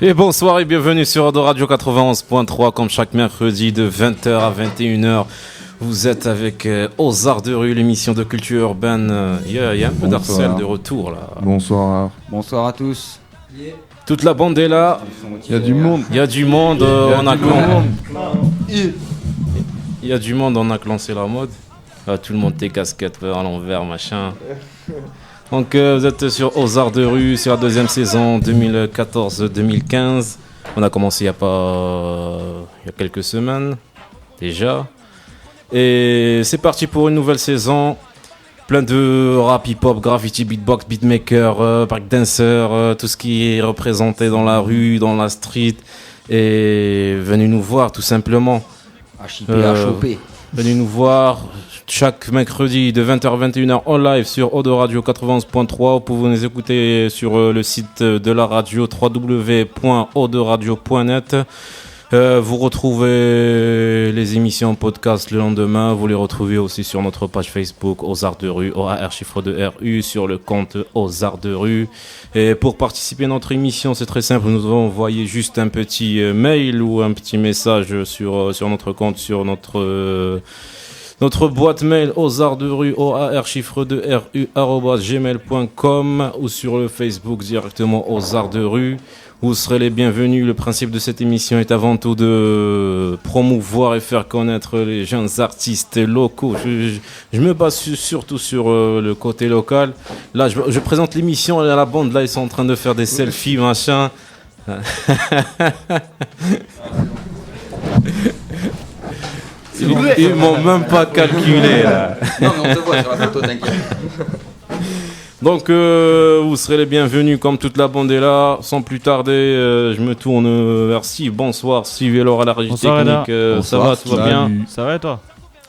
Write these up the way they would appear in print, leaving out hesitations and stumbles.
Et bonsoir et bienvenue sur Odo Radio 91.3 comme chaque mercredi de 20h à 21h. Vous êtes avec Aux Arts de Rue, l'émission de culture urbaine. Il y a un peu d'Arcel de retour là. Bonsoir. Bonsoir à tous. Toute la bande est là. Il y a du monde. Il y a du monde, on a lancé la mode. Tout le monde tes casquettes à l'envers, machin. Donc vous êtes sur Aux Arts de Rue, c'est la deuxième saison 2014-2015. On a commencé il y a quelques semaines déjà. Et c'est parti pour une nouvelle saison. Plein de rap, hip-hop, graffiti, beatbox, beatmaker, breakdancer, tout ce qui est représenté dans la rue, dans la street. Et venez nous voir tout simplement. HIP. Venez nous voir chaque mercredi de 20h à 21h en live sur Odo Radio 91.3. Vous pouvez nous écouter sur le site de la radio www.odoradio.net. Vous retrouvez les émissions en podcast le lendemain. Vous les retrouvez aussi sur notre page Facebook Aux Arts de Rue, OAR chiffre de RU, sur le compte Aux Arts de Rue. Et pour participer à notre émission, c'est très simple. Nous envoyez juste un petit mail ou un petit message sur notre compte, sur notre boîte mail aux arts de rue, OAR chiffre de RU @gmail.com ou sur le Facebook directement Aux Arts de Rue. Vous serez les bienvenus. Le principe de cette émission est avant tout de promouvoir et faire connaître les jeunes artistes locaux. Je me base surtout sur le côté local. Là, je présente l'émission à la bande. Là, ils sont en train de faire des selfies, machin. Ils m'ont même pas calculé là. Non mais on te voit sur la photo, t'inquiète. Donc vous serez les bienvenus comme toute la bande est là. Sans plus tarder, je me tourne vers Steve. Bonsoir Steve et Laura à la régie technique. Ça va, tout va bien? Ça va et toi?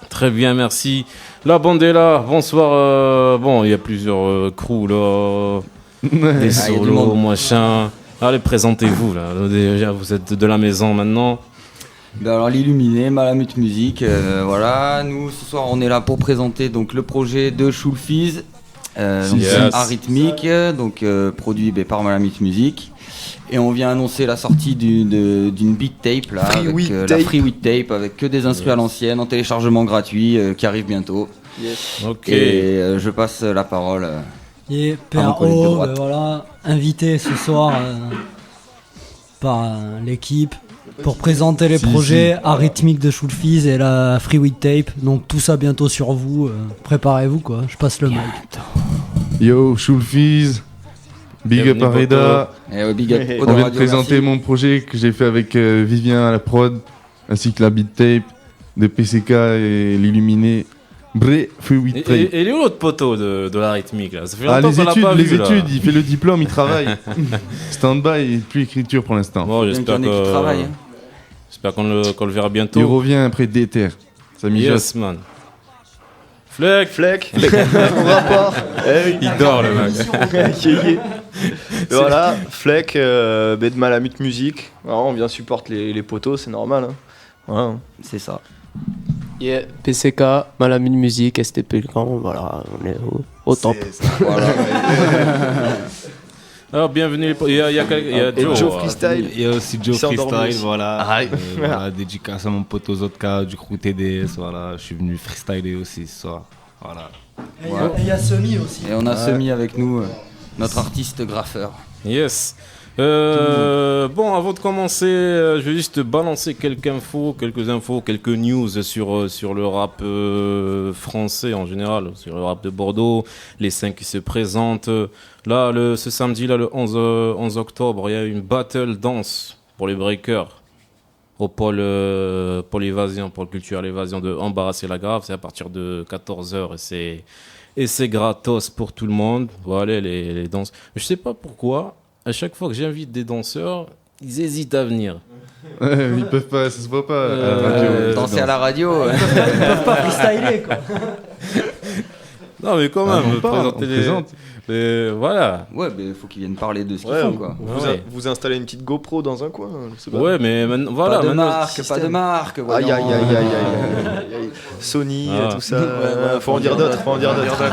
Très bien, merci. La bande est là. Bonsoir. Bon, il y a plusieurs crews là. Des solos, machin. Allez, présentez-vous là. Déjà, vous êtes de la maison maintenant. Ben alors l'Illuminé, Malamute Musique, voilà. Nous ce soir on est là pour présenter donc le projet de Schulfiz, Arythmique, donc produit par Malamute Musique. Et on vient annoncer la sortie d'une beat tape là, la Free With Tape avec que des instrus à l'ancienne en téléchargement gratuit qui arrive bientôt. Yes. Ok. Et je passe la parole. Et PRO, voilà, invité ce soir par l'équipe. Pour présenter les projets Arythmique de Schulfiz et la Free With Tape. Donc tout ça bientôt sur vous. Préparez-vous quoi. Je passe le mic. Yo, Schulfiz. Big up Areda. Big up. On vient de présenter mon projet que j'ai fait avec Vivien à la prod, ainsi que la beat tape de PCK et l'Illuminé. Free With Tape. Et il est où l'autre poteau de l'Arythmique là? Ça fait longtemps qu'on l'a pas les vu, là. études, il fait le diplôme, il travaille. Stand-by et plus écriture pour l'instant. Bon, j'espère qu'on le verra bientôt. Il revient après Déter. Ça mijote. Yes, man. Fleck. Mon rapport. Il dort, le mec. Voilà, Fleck, de Malamute Musique. Alors, on vient supporter les poteaux, c'est normal. Hein. Voilà. C'est ça. Yeah, PCK, Malamute Musique, STP le Grand, voilà, on est au top. Voilà. Alors, bienvenue. Il y a Joe Freestyle. Il y a aussi Joe Freestyle, voilà. Voilà. Dédicace à mon pote Zotka du crew TDS, voilà. Je suis venu freestyler aussi ce soir, voilà. Et il y a Semi aussi. Et on a Semi avec nous, notre artiste graffeur. Yes. Bon, avant de commencer, je vais juste balancer quelques infos, quelques news sur le rap français en général, sur le rap de Bordeaux, les 5 qui se présentent. Là, ce samedi, là, le 11 octobre, il y a une battle dance pour les breakers au pôle l'évasion, pôle culture l'évasion de Embarrasser la Grave. C'est à partir de 14h et c'est gratos pour tout le monde. Voilà les danses. Je sais pas pourquoi. À chaque fois que j'invite des danseurs, ils hésitent à venir. Ils peuvent pas, ça se voit pas à la radio. Danser à la radio. Ils peuvent pas freestyler quoi. Non, mais quand même, on parle, présenter on présente. Voilà. Ouais, mais faut qu'ils viennent parler de ce qu'ils Ouais, font, quoi. Ouais. Vous installez une petite GoPro dans un coin, je sais pas. Ouais, mais maintenant, voilà. Pas de maintenant, marque, système. pas de marque. Aïe voyons. aïe aïe aïe aïe aïe. Sony, Ah. tout ça. Ouais, faut en dire d'autres, faut en dire d'autres.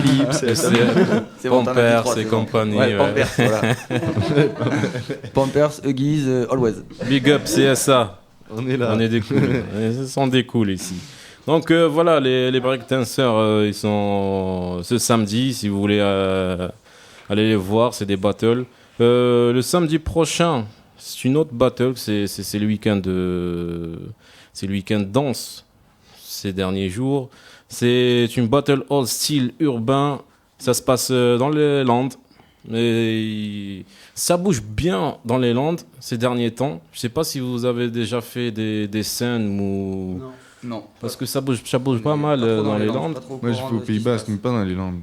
Philips, C'est bon, t'en as dit Pampers 3, et c'est bon. compagnie. Ouais, ouais. Pampers, voilà. Pampers, Huggies, Always. Big up CSA. On est là. On est des cools. Ce sont des cools ici. Donc voilà, les breakdancers, ils sont ce samedi, si vous voulez aller les voir, c'est des battles. Le samedi prochain, c'est une autre battle, c'est le week-end c'est le week-end danse ces derniers jours. C'est une battle old style urbain, ça se passe dans les Landes. Mais ça bouge bien dans les Landes ces derniers temps. Je sais pas si vous avez déjà fait des scènes ou... Non. Parce que ça bouge pas mal dans les Landes. Moi, j'ai fait au Pays Basque, mais pas dans les Landes.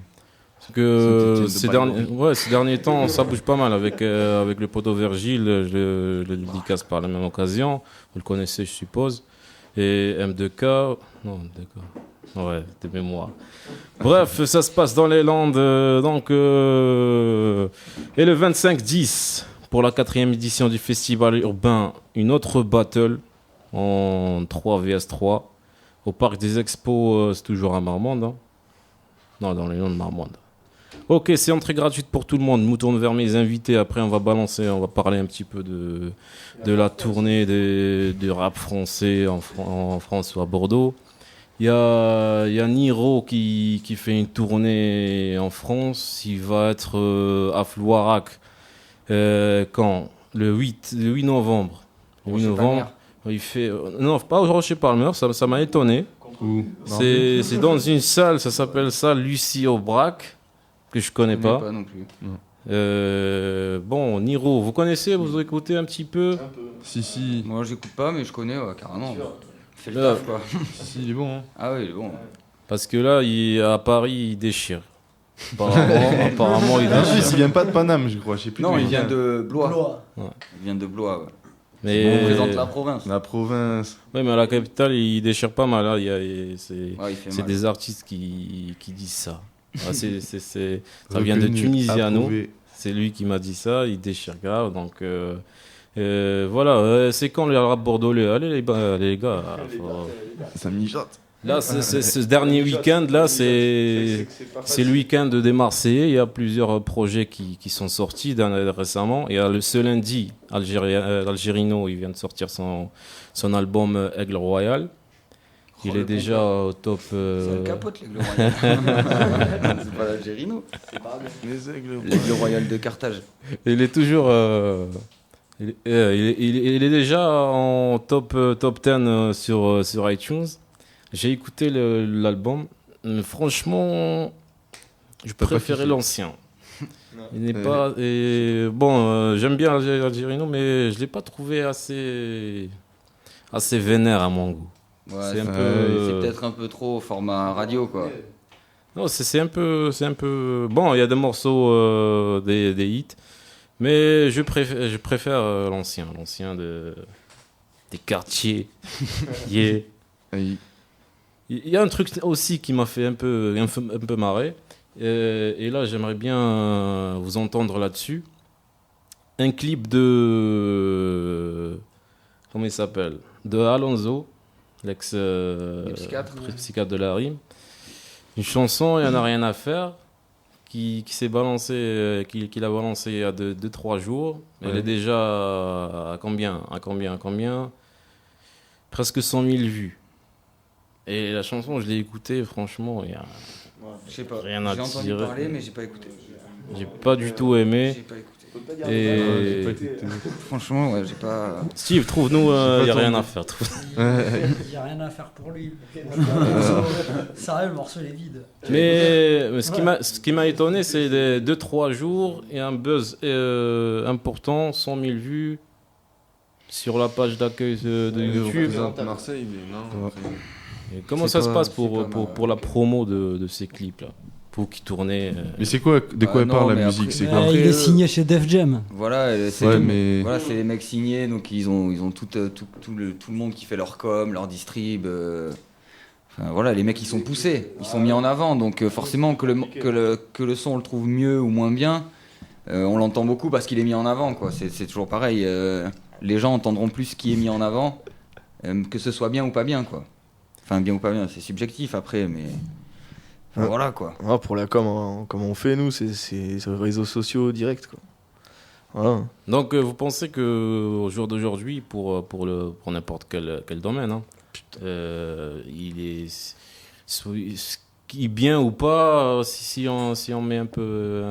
Parce que Saint-Étienne de ces derniers temps, ça bouge pas mal avec le poteau Virgile. Je le dédicace par la même occasion. Vous le connaissez, je suppose. Et M2K. Non, d'accord. Ouais, de mémoire. Bref, ça se passe dans les Landes. Et le 25-10, pour la 4e édition du festival urbain, une autre battle en 3 vs 3 au parc des Expos, c'est toujours à Marmande. Hein. Non, dans les Landes de Marmande. Ok, c'est entrée gratuite pour tout le monde. Nous tournons vers mes invités. Après, on va parler un petit peu de la tournée du rap français en France ou à Bordeaux. Il y a Niro qui fait une tournée en France. Il va être à Floirac quand le 8 novembre. Le 8 novembre. Il fait non, pas au Rocher-Palmer, ça m'a étonné. C'est dans une salle, ça s'appelle salle Lucie Aubrac, que je connais pas. Pas non plus. Bon, Niro, vous connaissez, vous écoutez un petit peu? Si. Moi, j'écoute pas, mais je connais, ouais, carrément. Fais le taf, quoi. Si, il est bon. Hein. Ah oui, il est bon. Parce que là, à Paris, il déchire. Apparemment, il En déchire. plus, il vient pas de Paname, je crois. Je sais plus Non, d'où il vient de Blois. Ouais. Il vient de Blois, ouais. Mais On présente la province. La province. ouais, mais à la capitale, il déchire pas mal. Là. C'est Ouais, il fait c'est mal. des artistes qui disent ça. Ah, ça vient de Tunisiano. Approuvé. C'est lui qui m'a dit ça. Il déchire grave. Donc voilà. C'est quand le rap bordelais? Allez les gars. Ça mijote. Là, ce dernier week-end, là, c'est le week-end des Marseillais. Il y a plusieurs projets qui sont sortis récemment. Il y a ce lundi, Algerino, il vient de sortir son album Aigle Royal. Il est déjà au top. C'est le capote, l'aigle royal. C'est pas l'Algérino. L'aigle royal de Carthage. Il est toujours. Il est déjà en top 10 sur iTunes. J'ai écouté l'album. Franchement, je préférais l'ancien. Il n'est pas. Bon, j'aime bien Algerino, mais je l'ai pas trouvé assez vénère à mon goût. Ouais, C'est un c'est peu. peut-être un peu trop format radio, quoi. Non, c'est un peu. Bon, il y a des morceaux, des hits, mais je préfère l'ancien des quartiers. Yeah. Aïe. Il y a un truc aussi qui m'a fait un peu marrer, et là j'aimerais bien vous entendre là-dessus. Un clip de... Comment il s'appelle? De Alonso, l'ex-psychiatre de la rime. Une chanson, il n'y en a rien à faire, qui s'est balancée, qu'il a balancé il y a 2-3 jours. Elle Ouais. est déjà à combien? Presque 100 000 vues. Et la chanson, je l'ai écoutée, franchement, il y a Je sais pas. rien à J'ai entendu tirer. parler, mais j'ai pas écouté. J'ai pas du tout aimé. J'ai pas écouté. Et Franchement, ouais, j'ai pas. Steve, trouve-nous, il n'y a rien à faire. Il n'y a rien à faire pour lui. Sérieux, le morceau il est vide. Mais ce qui m'a étonné, c'est 2-3 jours et un buzz important, 100 000 vues sur la page d'accueil de YouTube. Marseille, mais non. Et comment C'est ça se pas- passe c'est pas pour la promo de ces clips-là? Pour qui tournaient Mais c'est quoi, de quoi Ah, elle parle non, la mais musique après- C'est mais quoi après, il est signé chez Def Jam. Voilà, c'est Ouais, mais. voilà, c'est les mecs signés, donc ils ont tout le monde qui fait leur com, leur distrib. Enfin, voilà, les mecs ils sont poussés, ils sont mis en avant, donc forcément que le son on le trouve mieux ou moins bien, on l'entend beaucoup parce qu'il est mis en avant, quoi. C'est toujours pareil, les gens entendront plus ce qui est mis en avant, que ce soit bien ou pas bien, quoi. Enfin bien ou pas bien, c'est subjectif après, mais enfin, voilà quoi. Ouais, pour la com, hein, comme on fait nous, c'est sur les réseaux sociaux direct, quoi. Voilà. Donc vous pensez que au jour d'aujourd'hui, pour n'importe quel domaine, hein, il est bien ou pas, si on met un peu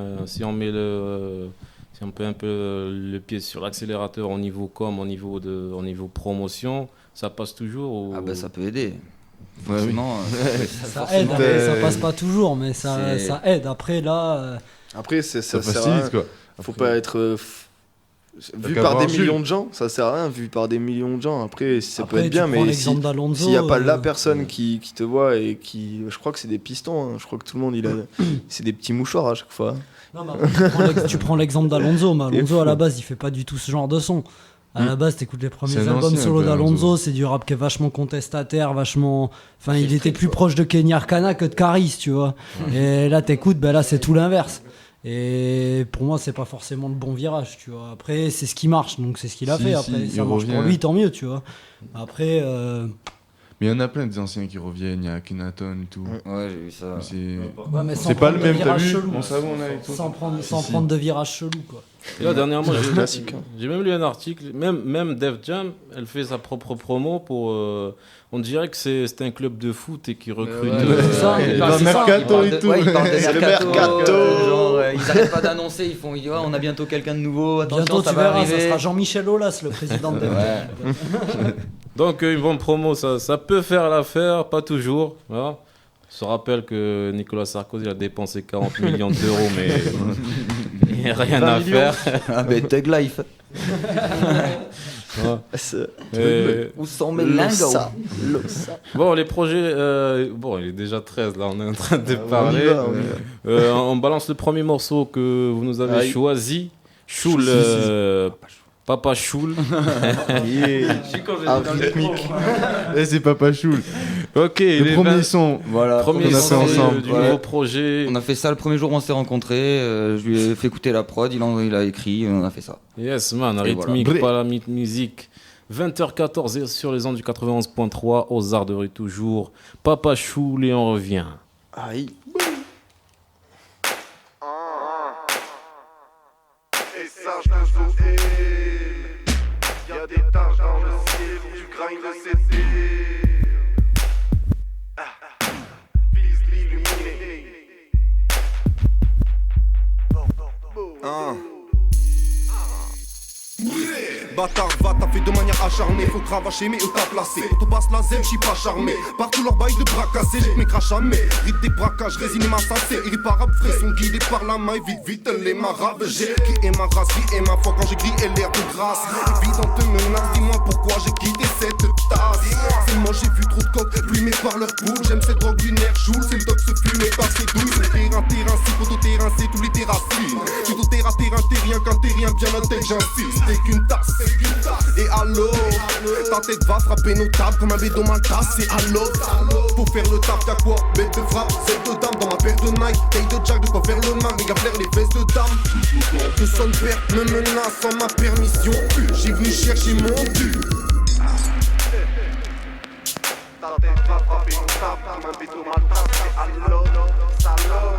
le pied sur l'accélérateur au niveau com, au niveau promotion, ça passe toujours ou... Ah bah ça peut aider. Ouais, Forcément, Ça aide, mais ça passe pas toujours, mais ça aide. Après là, Après, Ça sert à facilite rien. quoi. Faut pas être vu qu'à par avoir des un millions de gens, ça sert à rien vu par des millions de gens. Après, ça peut après, être bien, tu prends mais l'exemple d'Alonso, s'il n'y a pas la personne qui te voit et qui, je crois que c'est des pistons. Hein. Je crois que tout le monde c'est des petits mouchoirs à chaque fois. Non, mais après, tu prends l'exemple d'Alonso, mais C'est Alonso fou. à la base il fait pas du tout ce genre de son. À la base, t'écoutes les premiers C'est un albums ancien, solo un peu, d'Alonso, Alonso. c'est du rap qui est vachement contestataire, vachement. Enfin, il était plus proche de Kenny Arcana que de Caris, tu vois. Et là, t'écoutes, ben là, c'est tout l'inverse. Et pour moi, c'est pas forcément le bon virage, tu vois. Après, c'est ce qui marche, donc c'est ce qu'il a Si, fait. si, Après, il ça marche pour revient. lui, tant mieux, tu vois. Après, Mais il y en a plein des anciens qui reviennent, il y a Akhenaton et tout. ouais, j'ai vu ça. Mais c'est ouais, mais sans c'est pas prendre le de même, t'as virage vu chelou. On savait, on a et tout. Sans prendre Si. de virage chelou, quoi. Et là, dernièrement, classique, hein. j'ai même lu un article, même Def Jam, elle fait sa propre promo pour... on dirait que c'est un club de foot et qui recrute... ouais, c'est ça. Et Il dans parle- le c'est ça, mercato il et parle tout. de- ouais, il parle de C'est le mercato. mercato. Genre, ils arrêtent pas d'annoncer, ils disent on a bientôt quelqu'un de nouveau, attention, Bientôt, ça tu va verras, arriver. ça sera Jean-Michel Aulas, le président de Ouais. Donc une bonne promo, ça peut faire l'affaire, pas toujours. Voilà. Je te rappelle que Nicolas Sarkozy a dépensé 40 millions d'euros, mais il n'y a rien à faire. Ah ben Thug Life. Ouais. C'est- Et- Où sont mes lingots? Losa. Bon, les projets, bon, il est déjà 13 là, on est en train de On y parler. va, on y va. On balance le premier morceau que vous nous avez Aïe. choisi. Choul, Papa Choul. Yeah. Ah, rythmique. Et c'est Papa Choul. Ok, Le premier son. Voilà, premier qu'on a fait son ensemble. du Ouais. nouveau projet. On a fait ça le premier jour où on s'est rencontrés, je lui ai fait écouter la prod, il a écrit, on a fait ça. Yes, man, Et rythmique, voilà. pas la musique. 20h14 sur les ondes du 91.3, aux Arts de Rue toujours. Papa Choul et on revient. Aïe. Et sage de sauter. Y'a des taches dans le ciel, tu crains de céder. Vise l'illuminé. Bâtard, va, t'as fait de manière acharnée. Faut cravacher, mais où t'as placé. Quand on passe la zème, j'suis pas charmé. Partout leur bail de bras cassés, j'ai mes crachats, mais rite des braquages, résine ma sensée. Irréparable, frais sont guidés par la main. Vite, les marabes. J'ai qui est ma race, vie et ma foi. Quand j'écris, elle l'air de grâce. Évidente menace, dis-moi pourquoi j'ai quitté cette tasse. C'est moi, j'ai vu trop de coques, plumées par leur poule. J'aime cette drogue du nerf joule, c'est le doc se fumer par ses douilles. Terrain, si, photo-terrain, c'est tous les terracines. Plutôt terrain, t'es rien qu'un terrien, bien noté, j'insiste. T'es qu'une tasse. Et allô, ta tête va frapper nos tables comme un bédon mal tassé. Allô, pour faire le taf, y'a quoi? Bête de frappe, c'est de dame dans ma paire de Nike. Taille de Jack, de quoi faire le mal, méga flair, les fesses de dame. Que son père me menace sans ma permission. J'ai venu chercher mon dû. Ta tête va frapper nos tables comme un bédon mal tassé. Allô, salaud.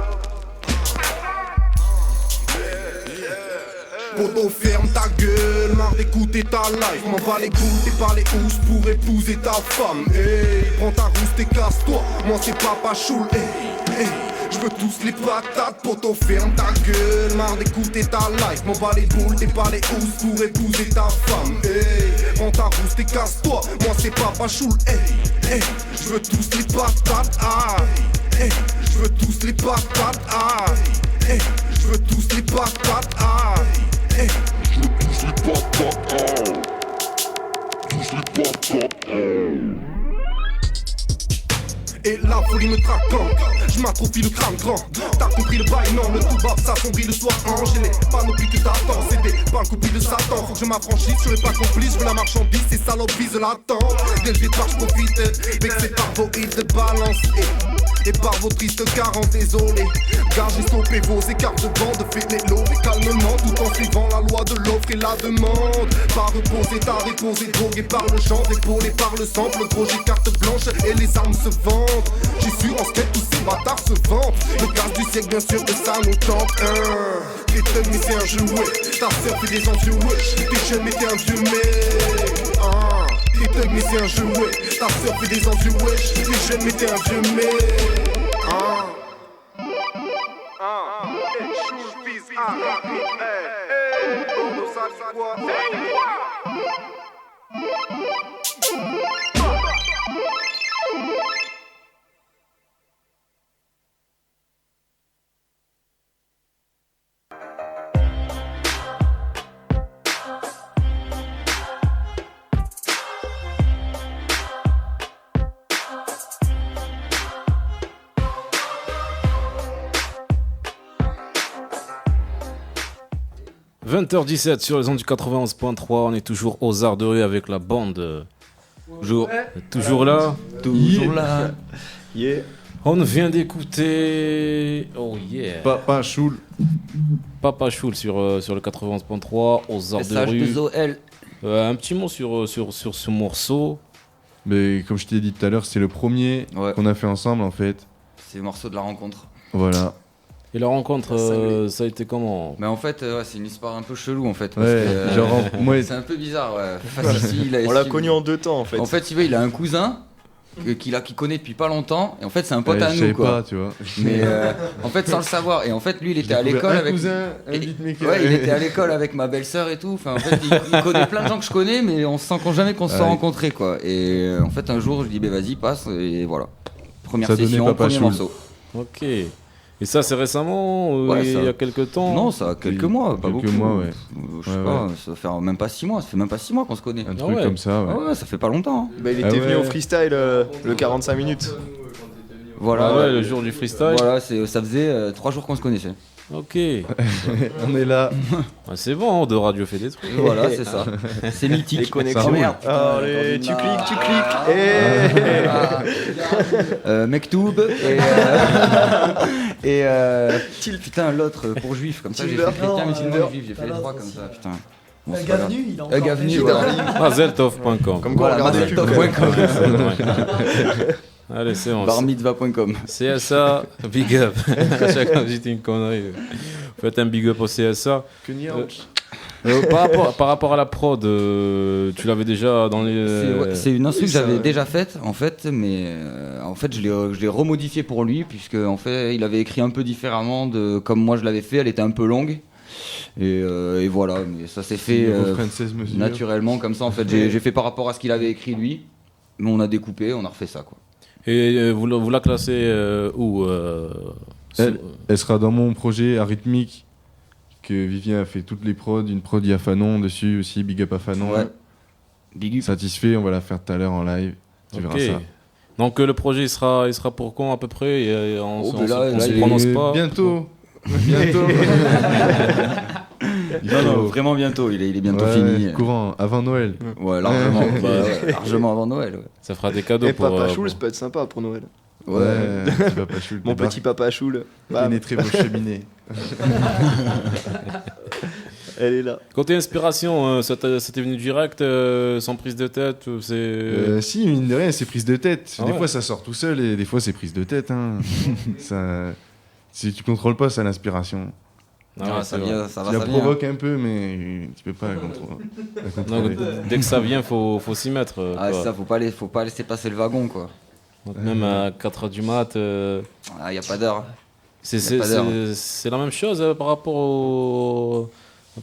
Poto ferme ta gueule, marre d'écouter ta life. M'en bats les couilles, t'es pas les housses pour épouser ta femme. Hey, prends ta rousse, et casse-toi, moi c'est Papa Choul. Hey, hey, je veux tous les patates. Poto ferme ta gueule, marre d'écouter ta life. M'en bats les boules, t'es pas les housses pour épouser ta femme. Hey, prends ta rousse, et casse-toi, moi c'est Papa Choul. Hey, hey, je veux tous les patates. Ah, hey, je veux tous les patates. Ah, hey, je veux tous les patates. Ah, hey. Et la folie me traquant, je m'atrophie le crâne grand. T'as compris le bail, non, le tout bas, ça sombrit le soir. J'ai les panoplies que t'attends, c'est des copies de Satan. Faut que je m'affranchisse, je serai pas complice, je veux la marchandise, ces salopes visent l'attente. Dès le départ, je profite, vexé par vos hits de balance. Et par vos tristes carences, désolé. Gars, j'ai stoppé vos écarts de bande, faites les lots et calmement, tout en suivant la loi de l'offre et la demande. Pas reposer, t'as reposé, drogué par le chant, épaulé par le sample. Le projet carte blanche et les armes se vendent. J'y suis en skate, tous ces bâtards se vantent. Le gaz du siècle, bien sûr que ça nous tente. T'es thug, mais c'est un jouet. Ta sœur fait des envieux, wesh. T'es jeune, mais t'es un vieux mec. T'es thug, mais c'est un jouet. Ta sœur fait des envieux, wesh. T'es jeune, mais t'es un vieux mec. « 20h17 sur les ondes du 91.3, on est toujours aux Arts de Rue avec la bande. Toujours là. Toujours là. Yeah. On vient d'écouter. Oh yeah. Papa Choul. Papa Choul sur le 91.3 aux Arts de Rue. SH2OL. Un petit mot sur ce morceau. Mais comme je t'ai dit tout à l'heure, c'est le premier qu'on a fait ensemble en fait. C'est le morceau de la rencontre. Voilà. Et la rencontre, ça a été comment? Mais en fait, c'est une histoire un peu chelou en fait. Parce Ouais, que, genre, moi, c'est un peu bizarre, ouais. Facile, On l'a connu en 2 temps en fait. En fait, il a un cousin qu'il connaît depuis pas longtemps. Et en fait, c'est un pote à je nous, savais quoi. pas, tu vois. Mais en fait, sans le savoir. Et en fait, lui, il était à l'école avec. cousin, un beatmaker. Ouais, il était à l'école avec ma belle-sœur et tout. Enfin, en fait, il connaît plein de gens que je connais, mais on se sent jamais qu'on se soit rencontrés, quoi. Et en fait, un jour, je dis, bah vas-y, passe. Et voilà. Première Ça donnait session, Papa premier Choul. morceau. Ok. Et ça, c'est récemment Ouais, il y ça- a quelques temps? Non, ça a quelques mois, pas beaucoup. Quelques mois, ouais. Je sais Ouais, pas, ouais. ça va faire même pas 6 mois. Ça fait même pas 6 mois qu'on se connaît. Un truc ouais. comme ça, ouais. Ah ouais, ça fait pas longtemps. Hein. Bah, il Ah était venu ouais. au freestyle le 45 minutes. Voilà. Ah ouais, le jour du freestyle. Voilà, ça faisait 3 jours qu'on se connaissait. Ok. On est là. Ah, c'est bon, de radio fait des trucs. Voilà, c'est ça. C'est mythique. Les connexions. Oh merde, putain, Allez, tu attendez, cliques. Mektoub et putain l'autre pour juif comme ça j'ai fait chrétien musulman juif, j'ai fait les 3 comme ça putain. Bon, c'est pas grave. Gavenu, il a Gavenu, Gavenu, voilà. Zeltov.com. Comme quoi, Voilà, regardez le pub. mazeltov.com. Allez, c'est bon. Barmitzvah.com. CSA, big up. À chaque fois que je dis une connerie, faites un big up au CSA. Par rapport à la prod, tu l'avais déjà dans les. C'est une instru que j'avais déjà faite en fait, mais en fait je l'ai remodifiée pour lui puisque en fait il avait écrit un peu différemment de comme moi je l'avais fait, elle était un peu longue et voilà, mais ça s'est fait naturellement comme ça en fait. J'ai fait par rapport à ce qu'il avait écrit lui, mais on a découpé, on a refait ça quoi. Et vous la classez où Elle sera dans mon projet Arythmique que Vivien a fait toutes les prods, une prod il y a Fanon dessus aussi, big up à Fanon. Ouais. Big up. Satisfait, on va la faire tout à l'heure en live. Tu verras ça. Donc le projet il sera pour quand à peu près? Et on se Et prononce pas. Bientôt. Bientôt. Non, vraiment bientôt, il est bientôt fini. Courant, avant Noël. Ouais, largement, largement avant Noël. Ouais. Ça fera des cadeaux Et pour. Papa Choul, ça peut être sympa pour Noël. Petit Papa Choul. Mon petit Papa Choul. Bam. Pénétrer vos cheminées. Elle est là. Côté inspiration, ça t'est venu direct, sans prise de tête Si, mine de rien, c'est prise de tête. Ah des ouais. fois, ça sort tout seul et des fois, c'est prise de tête. Hein. Si tu contrôles pas, c'est l'inspiration. Ah ouais, ça vient, ça va, Tu la ça vient. provoques un peu, mais tu peux pas la contrôler. Donc, dès que ça vient, faut s'y mettre. Ah, quoi. ça, faut pas laisser passer le wagon, quoi. Donc, même à 4h du mat. Ah, y a pas d'heure. C'est la même chose par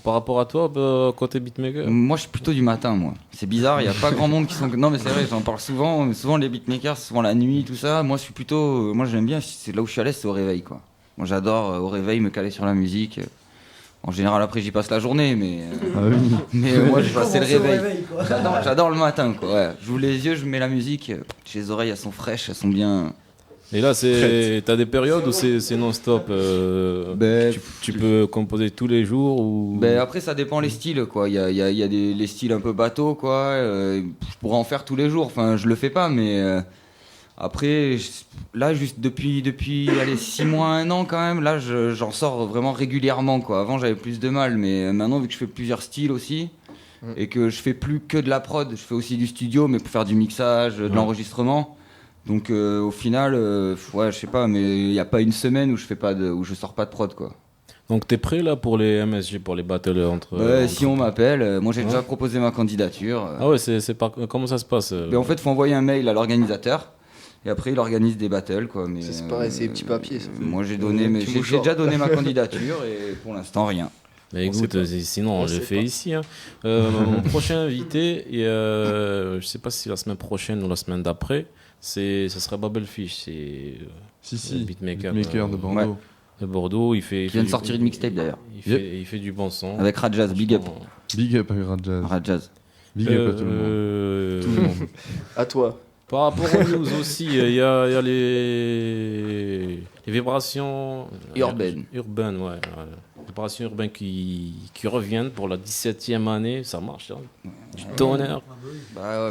rapport à toi, côté beatmaker. Moi, je suis plutôt du matin, moi. C'est bizarre, il y a pas grand monde qui sont. Non, mais c'est vrai, j'en parle souvent. Souvent, les beatmakers, c'est souvent la nuit, tout ça. Moi, je suis plutôt. Moi, j'aime bien. C'est là où je suis à l'aise, c'est au réveil, quoi. Moi, j'adore au réveil me caler sur la musique. En général, après, j'y passe la journée, mais. Mais moi, je passe le réveil. J'adore le matin, quoi. Ouais. J'ouvre les yeux, je mets la musique. Les oreilles, elles sont fraîches, elles sont bien. Et là, t'as des périodes où c'est non-stop. Tu peux composer tous les jours ou... Après, ça dépend les styles, quoi. Il y a les styles un peu bateau, quoi. Je pourrais en faire tous les jours. Enfin, je le fais pas, mais après, là, juste depuis 6 mois, 1 an quand même, là, j'en sors vraiment régulièrement, quoi. Avant, j'avais plus de mal, mais maintenant, vu que je fais plusieurs styles aussi, et que je fais plus que de la prod, je fais aussi du studio, mais pour faire du mixage, de l'enregistrement. Donc au final, je sais pas, mais il n'y a pas une semaine où je sors pas de prod, quoi. Donc t'es prêt là pour les MSG, pour les battles si on m'appelle, moi j'ai déjà proposé ma candidature. Ah ouais, comment ça se passe En fait, il faut envoyer un mail à l'organisateur et après il organise des battles, quoi. Mais c'est pareil, c'est des petits papiers. Moi j'ai déjà donné ma candidature et pour l'instant rien. Mais écoute, sinon on le fait ici. Mon prochain invité, je sais pas si la semaine prochaine ou la semaine d'après. Ce sera Bubblefish, c'est beatmaker de Bordeaux. Ouais. De Bordeaux, il vient de sortir une mixtape d'ailleurs. Il fait du bon son. Avec Rajaz, big up. Big up avec Rajaz. Big up à tout le monde. À toi. Par rapport aux news aussi, il y a les vibrations urbaines. Urbaines, ouais. Les vibrations urbaines qui reviennent pour la 17e année, ça marche. Hein. Du tonnerre.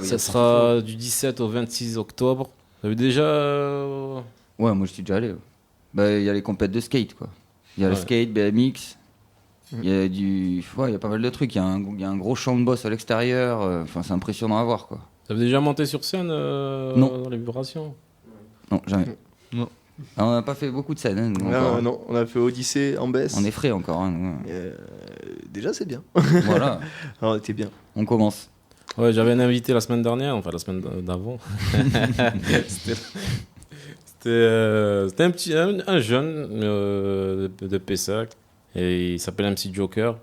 Ça sera du 17 au 26 octobre. Vous avez déjà... Ouais, moi je suis déjà allé. Il y a les compètes de skate, quoi. Il y a le skate, BMX. Il y a il y a pas mal de trucs. Il y a un gros champ de boss à l'extérieur. Enfin, c'est impressionnant à voir, quoi. Vous avez déjà monté sur scène dans les vibrations? Non, jamais. Non. Alors, on n'a pas fait beaucoup de scènes. Hein, non, on a fait Odyssée en baisse. On est frais encore. Hein, déjà, c'est bien. Voilà. Alors, t'es bien. On commence. Ouais, j'avais un invité la semaine dernière, enfin la semaine d'avant. C'était un jeune de Pessac et il s'appelle MC Joker.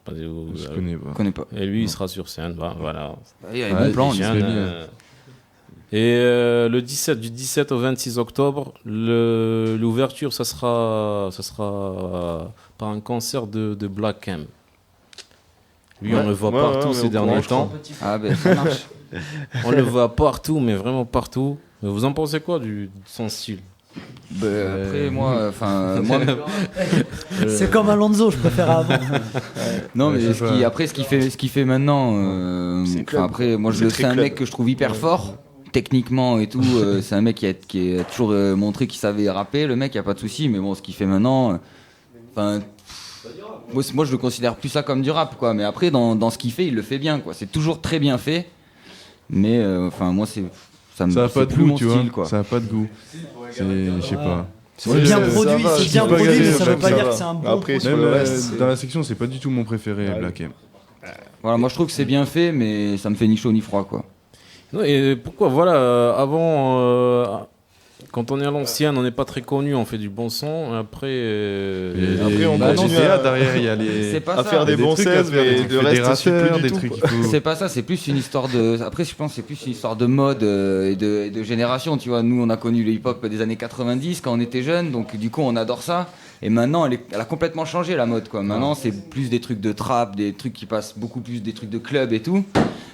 Je connais pas. Et lui, il sera sur scène. Voilà. Il y a un bon plan. Et du 17 au 26 octobre, l'ouverture, ça sera par un concert de Black M. Lui, on le voit partout ces derniers temps. Ah ben, ça marche. On le voit partout, mais vraiment partout. Vous en pensez quoi de son style? Après, moi, c'est comme Alonso, je préfère avant. Non, mais ce qu'il fait maintenant, après, moi, c'est un mec que je trouve hyper fort. Techniquement et tout, c'est un mec qui a toujours montré qu'il savait rapper. Le mec, y a pas de souci, mais bon, ce qu'il fait maintenant, moi je le considère plus ça comme du rap, quoi. Mais après, dans ce qu'il fait, il le fait bien, quoi. C'est toujours très bien fait, mais moi ça a pas de plus goût, mon tu style, vois. quoi. Ça a pas de goût. Je sais pas. C'est bien produit, mais ça veut pas dire que c'est un bon après, produit. sur le reste, dans la section, c'est pas du tout mon préféré, Black M. Voilà, moi je trouve que c'est bien fait, mais ça me fait ni chaud ni froid, quoi. Non, et pourquoi, avant, quand on est à l'ancienne, on n'est pas très connu, on fait du bon son. Après, on continue derrière, il y a à faire des bons sets, mais de reste, c'est plus du tout. C'est pas ça, c'est plus une histoire de. Après, je pense que c'est plus une histoire de mode et de génération. Tu vois, nous, on a connu le hip-hop des années 90 quand on était jeunes, donc du coup, on adore ça. Et maintenant, elle a complètement changé la mode, quoi. Maintenant, c'est plus des trucs de trap, des trucs qui passent beaucoup plus des trucs de club et tout.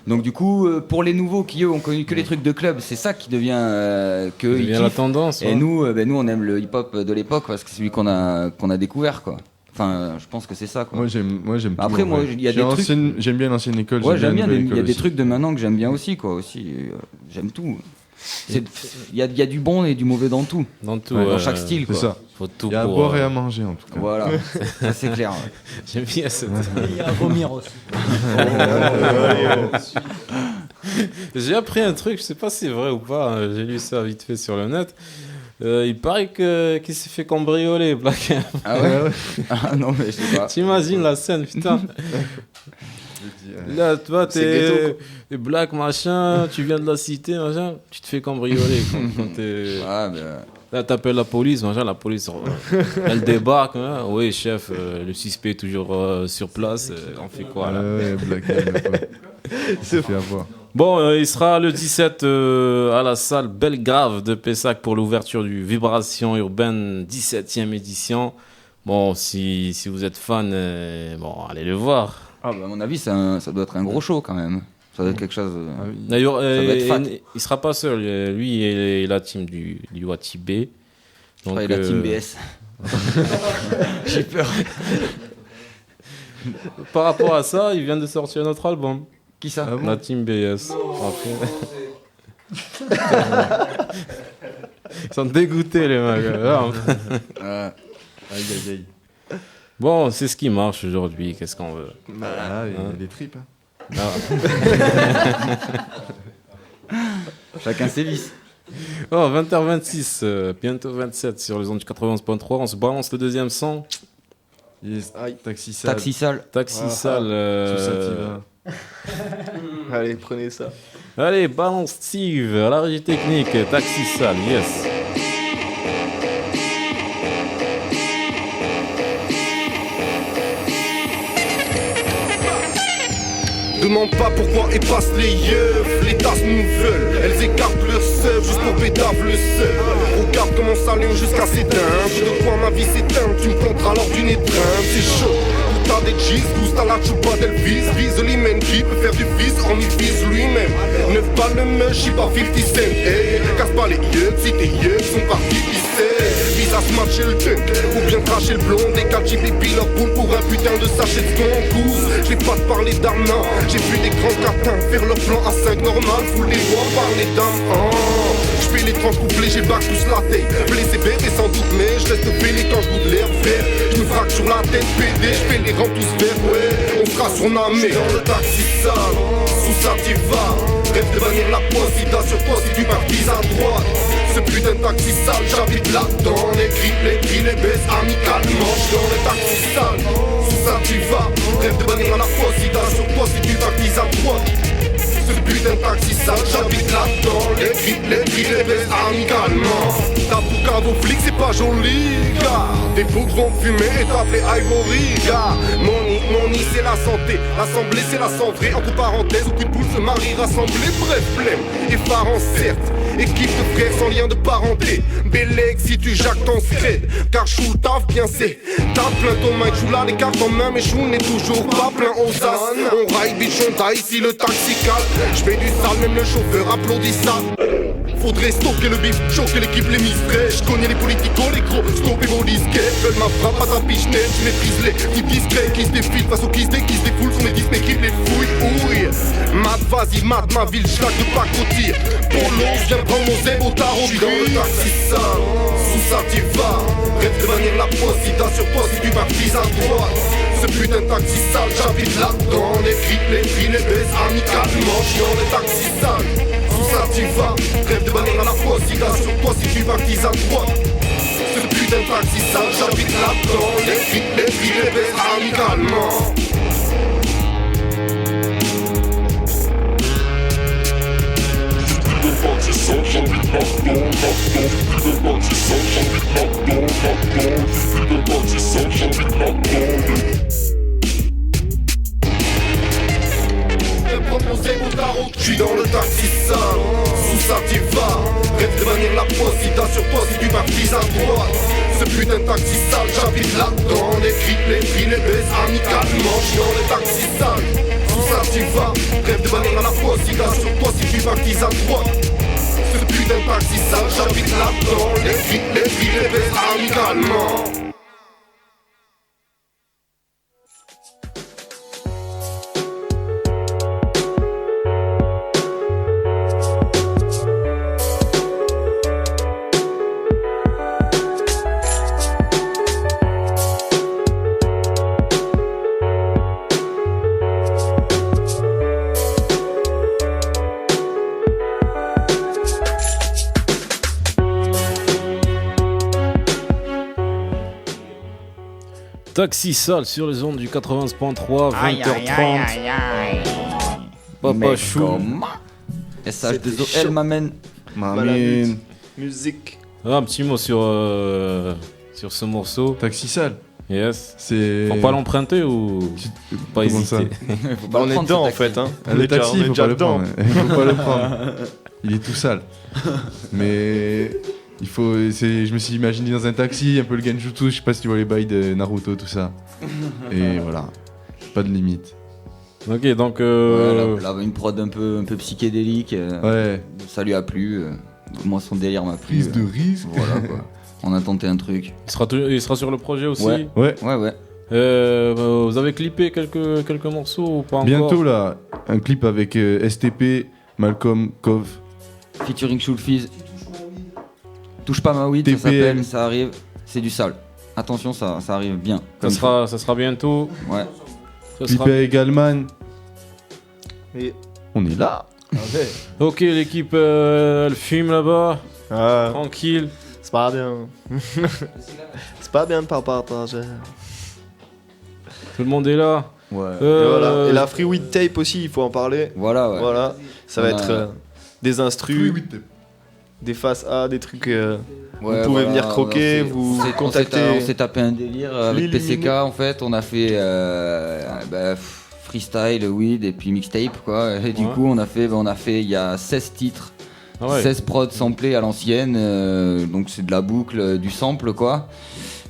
Donc du coup, pour les nouveaux qui eux ont connu que les trucs de club, c'est ça qui devient la tendance. Et nous, on aime le hip-hop de l'époque parce que c'est celui qu'on a découvert, quoi. Enfin, je pense que c'est ça, quoi. Moi j'aime. Après, moi, il y a des trucs. J'aime bien l'ancienne école. Ouais, j'aime bien. Il y a des trucs de maintenant que j'aime bien aussi, quoi. J'aime tout. Il y a du bon et du mauvais dans tout. Dans chaque style, quoi. C'est ça. Faut tout. Il y a à boire et à manger, en tout cas. Voilà, ça c'est clair. Ouais. J'aime bien cette. Il y a à vomir aussi. J'ai appris un truc, je sais pas si c'est vrai ou pas. J'ai lu ça vite fait sur le net. Il paraît qu'il s'est fait cambrioler, Black M. Ah ouais. Ah non, mais je sais pas. T'imagines la scène, putain. Là, toi, t'es Black, machin, tu viens de la cité, machin, tu te fais cambrioler quand t'es... Ah, ben... Là, t'appelles la police, machin, la police, elle débarque. Hein. Oui, chef, le suspect est toujours sur place. On fait quoi, là? Ouais, Black M, c'est fait avoir. Bon, il sera le 17 à la salle Belgrave de Pessac pour l'ouverture du Vibration Urbaine 17e édition. Bon, si vous êtes fan, allez le voir. Ah bah à mon avis, ça doit être un gros show quand même. Ça doit être quelque chose. D'ailleurs, ça doit être fat. il sera pas seul. Lui et la team du Watibé. Donc, la team BS. J'ai peur. Par rapport à ça, il vient de sortir notre album. Qui ça? La team BS. Ils sont dégoûtés les mecs. Aïe aïe aïe. Bon, c'est ce qui marche aujourd'hui. Qu'est-ce qu'on veut? Voilà, il y a des tripes. Chacun ses vices. Oh, 20h26, bientôt 27 sur les ondes du 91.3. On se balance le deuxième son. Yes. Aïe, Taxi Sale. Taxi Sale. Taxi Sale. Allez, prenez ça. Allez, balance Steve à la régie technique. Taxi Sale, yes. Demande pas pourquoi et passe les yeux. Les tasses nous veulent, elles écartent leur seuf juste pour pétave le seul. Regarde comment ça s'allume jusqu'à s'éteindre. J'ai de quoi ma vie s'éteindre, tu me planteras lors d'une étreinte. C'est chaud, tout à des cheese, tous à la choupa d'Elvis. Vise l'hymen qui peut faire du fils, on y vise lui-même. 9 balles le meuf, j'suis pas 50 cents. Hey, casse pas les yeux, si tes yeux sont partis pisser. Vise à se matcher le dunk, ou bien cracher le blond. Des calcifs et puis leur boule pour un putain de sachet de toncouse. J'ai pas de parler d'armes, j'ai vu des grands catins faire leur plan à 5 normal, foule les voix par les dames. J'fais les tranches couplées, j'ai bac tous la tête. Blessé bébé sans doute, mais j'reste fêlé quand j'goûte l'air vert. J'me frappe sur la tête pédé, j'fais les rangs tous verts, ouais. On sera surnommé dans le taxi sale, sous ça t'y vas. Rêve de bannir la posida sur toi si tu partises à droite. Ce putain de taxi sale, j'habite là-dedans. Les grilles, les baisses amicalement. J'suis dans le taxi sale, sous ça t'y vas. Rêve de bannir la posida sur toi si tu partises à droite. Ce putain de taxi sale, j'habite là-dedans. Les grilles, les baisses amicalement. Ta bouca vos flics, c'est pas joli, gars. Des boucs vont fumer et t'appeler Ivory, gars. Money, c'est la santé. L'assemblée, c'est la cendrée. Entre parenthèses, au coup de boule se marie rassemblée. Bref, flemme, effarant certes. Équipe de frères sans lien de parenté. Bellec si tu jacques ton scred. Car chou taf bien c'est. T'as plein ton mic, chou là les cartes en main. Mais chou n'est toujours pas plein aux as. On ride, bitch, on taille ici le taxi cale. J'fais du sale, même le chauffeur applaudit ça. Faudrait stocker le bif, choquer l'équipe, les mistrés. J'connais les politicos, les gros, stopper vos disquettes. Veulent ma frappe à ta pichenette, j'maîtrise les types discrets qui se défilent face aux qui se défoulent. Sur mes disques, mes clips, les fouilles, ouille. Mat, vas-y, mat, ma ville, j'laque de pacotille. Polo, j'viens prendre mon zébo tarot. J'suis dans le taxi sale, sous ça t'y vas. Rêve de bannir la posida sur toi si tu partises à droite. Ce putain de taxi sale, j'habite là-dedans. Les grilles, les baisses amicalement. J'suis dans le taxi sale, sous ça t'y vas. Rêve de bannir la posida sur toi si tu partises à droite. Ce putain de taxi sale, j'habite là-dedans. Les grilles, les baisses amicalement. J'suis dans le taxi sale, sous ça t'y vas. Rêve de bannir la posida sur toi si tu partises à droite. Ce putain de taxi sale, j'habite là-dedans. Les grilles, les baisses amicalement. J'suis dans le taxi sale, sous ça t'y vas. Rêve de bannir la posida sur toi si tu partises à droite. Ce putain de taxi sale, j'habite là-dedans. Les grilles, les baisses amicalement. Taxi Sale sur les ondes du 91.3, 20h30. Papa Chou. SH2OL m'amène. Musique. Un petit mot sur ce morceau. Taxi Sale. Yes. C'est. Faut pas l'emprunter ou pas hésiter. On est dedans en fait. Hein. Le taxi, on est faut déjà pas le dedans. prendre. Il faut pas le prendre. Il est tout sale. Mais il faut. Je me suis imaginé dans un taxi, un peu le Genjutsu. Je sais pas si tu vois les bails de Naruto, tout ça. Et voilà. Pas de limite. Ok, donc. Ouais, là, une prod un peu psychédélique. Ouais. Ça lui a plu. Moi, son délire m'a plu. Prise de risque. Voilà quoi. On a tenté un truc. Il sera sur le projet aussi. Ouais. Vous avez clippé quelques morceaux ou pas encore? Bientôt là, un clip avec STP, Malcolm, Kov. Featuring Schulfiz. Touche pas ma weed, ça TPM. s'appelle, ça arrive. C'est du sale. Attention, ça arrive bien. Ça sera bientôt. Ouais. Clippé avec Galman. Et... On est là. Ok, l'équipe elle fume là-bas. Ah, Tranquille. c'est pas bien. C'est pas bien de pas partager. Tout le monde est là. Ouais. Et voilà. Et la Free Weed Tape aussi, il faut en parler. Voilà, ouais. Voilà. Ça va On a- être des instrus, des faces A, des trucs. Vous pouvez venir croquer, vous contacter. On s'est tapé un délire avec L'illuminer. PCK en fait. On a fait freestyle, weed et puis mixtape quoi. Et du Ouais. coup, on a fait il y a 16 titres, Ah ouais. 16 prods samplés à l'ancienne. Donc c'est de la boucle, du sample quoi.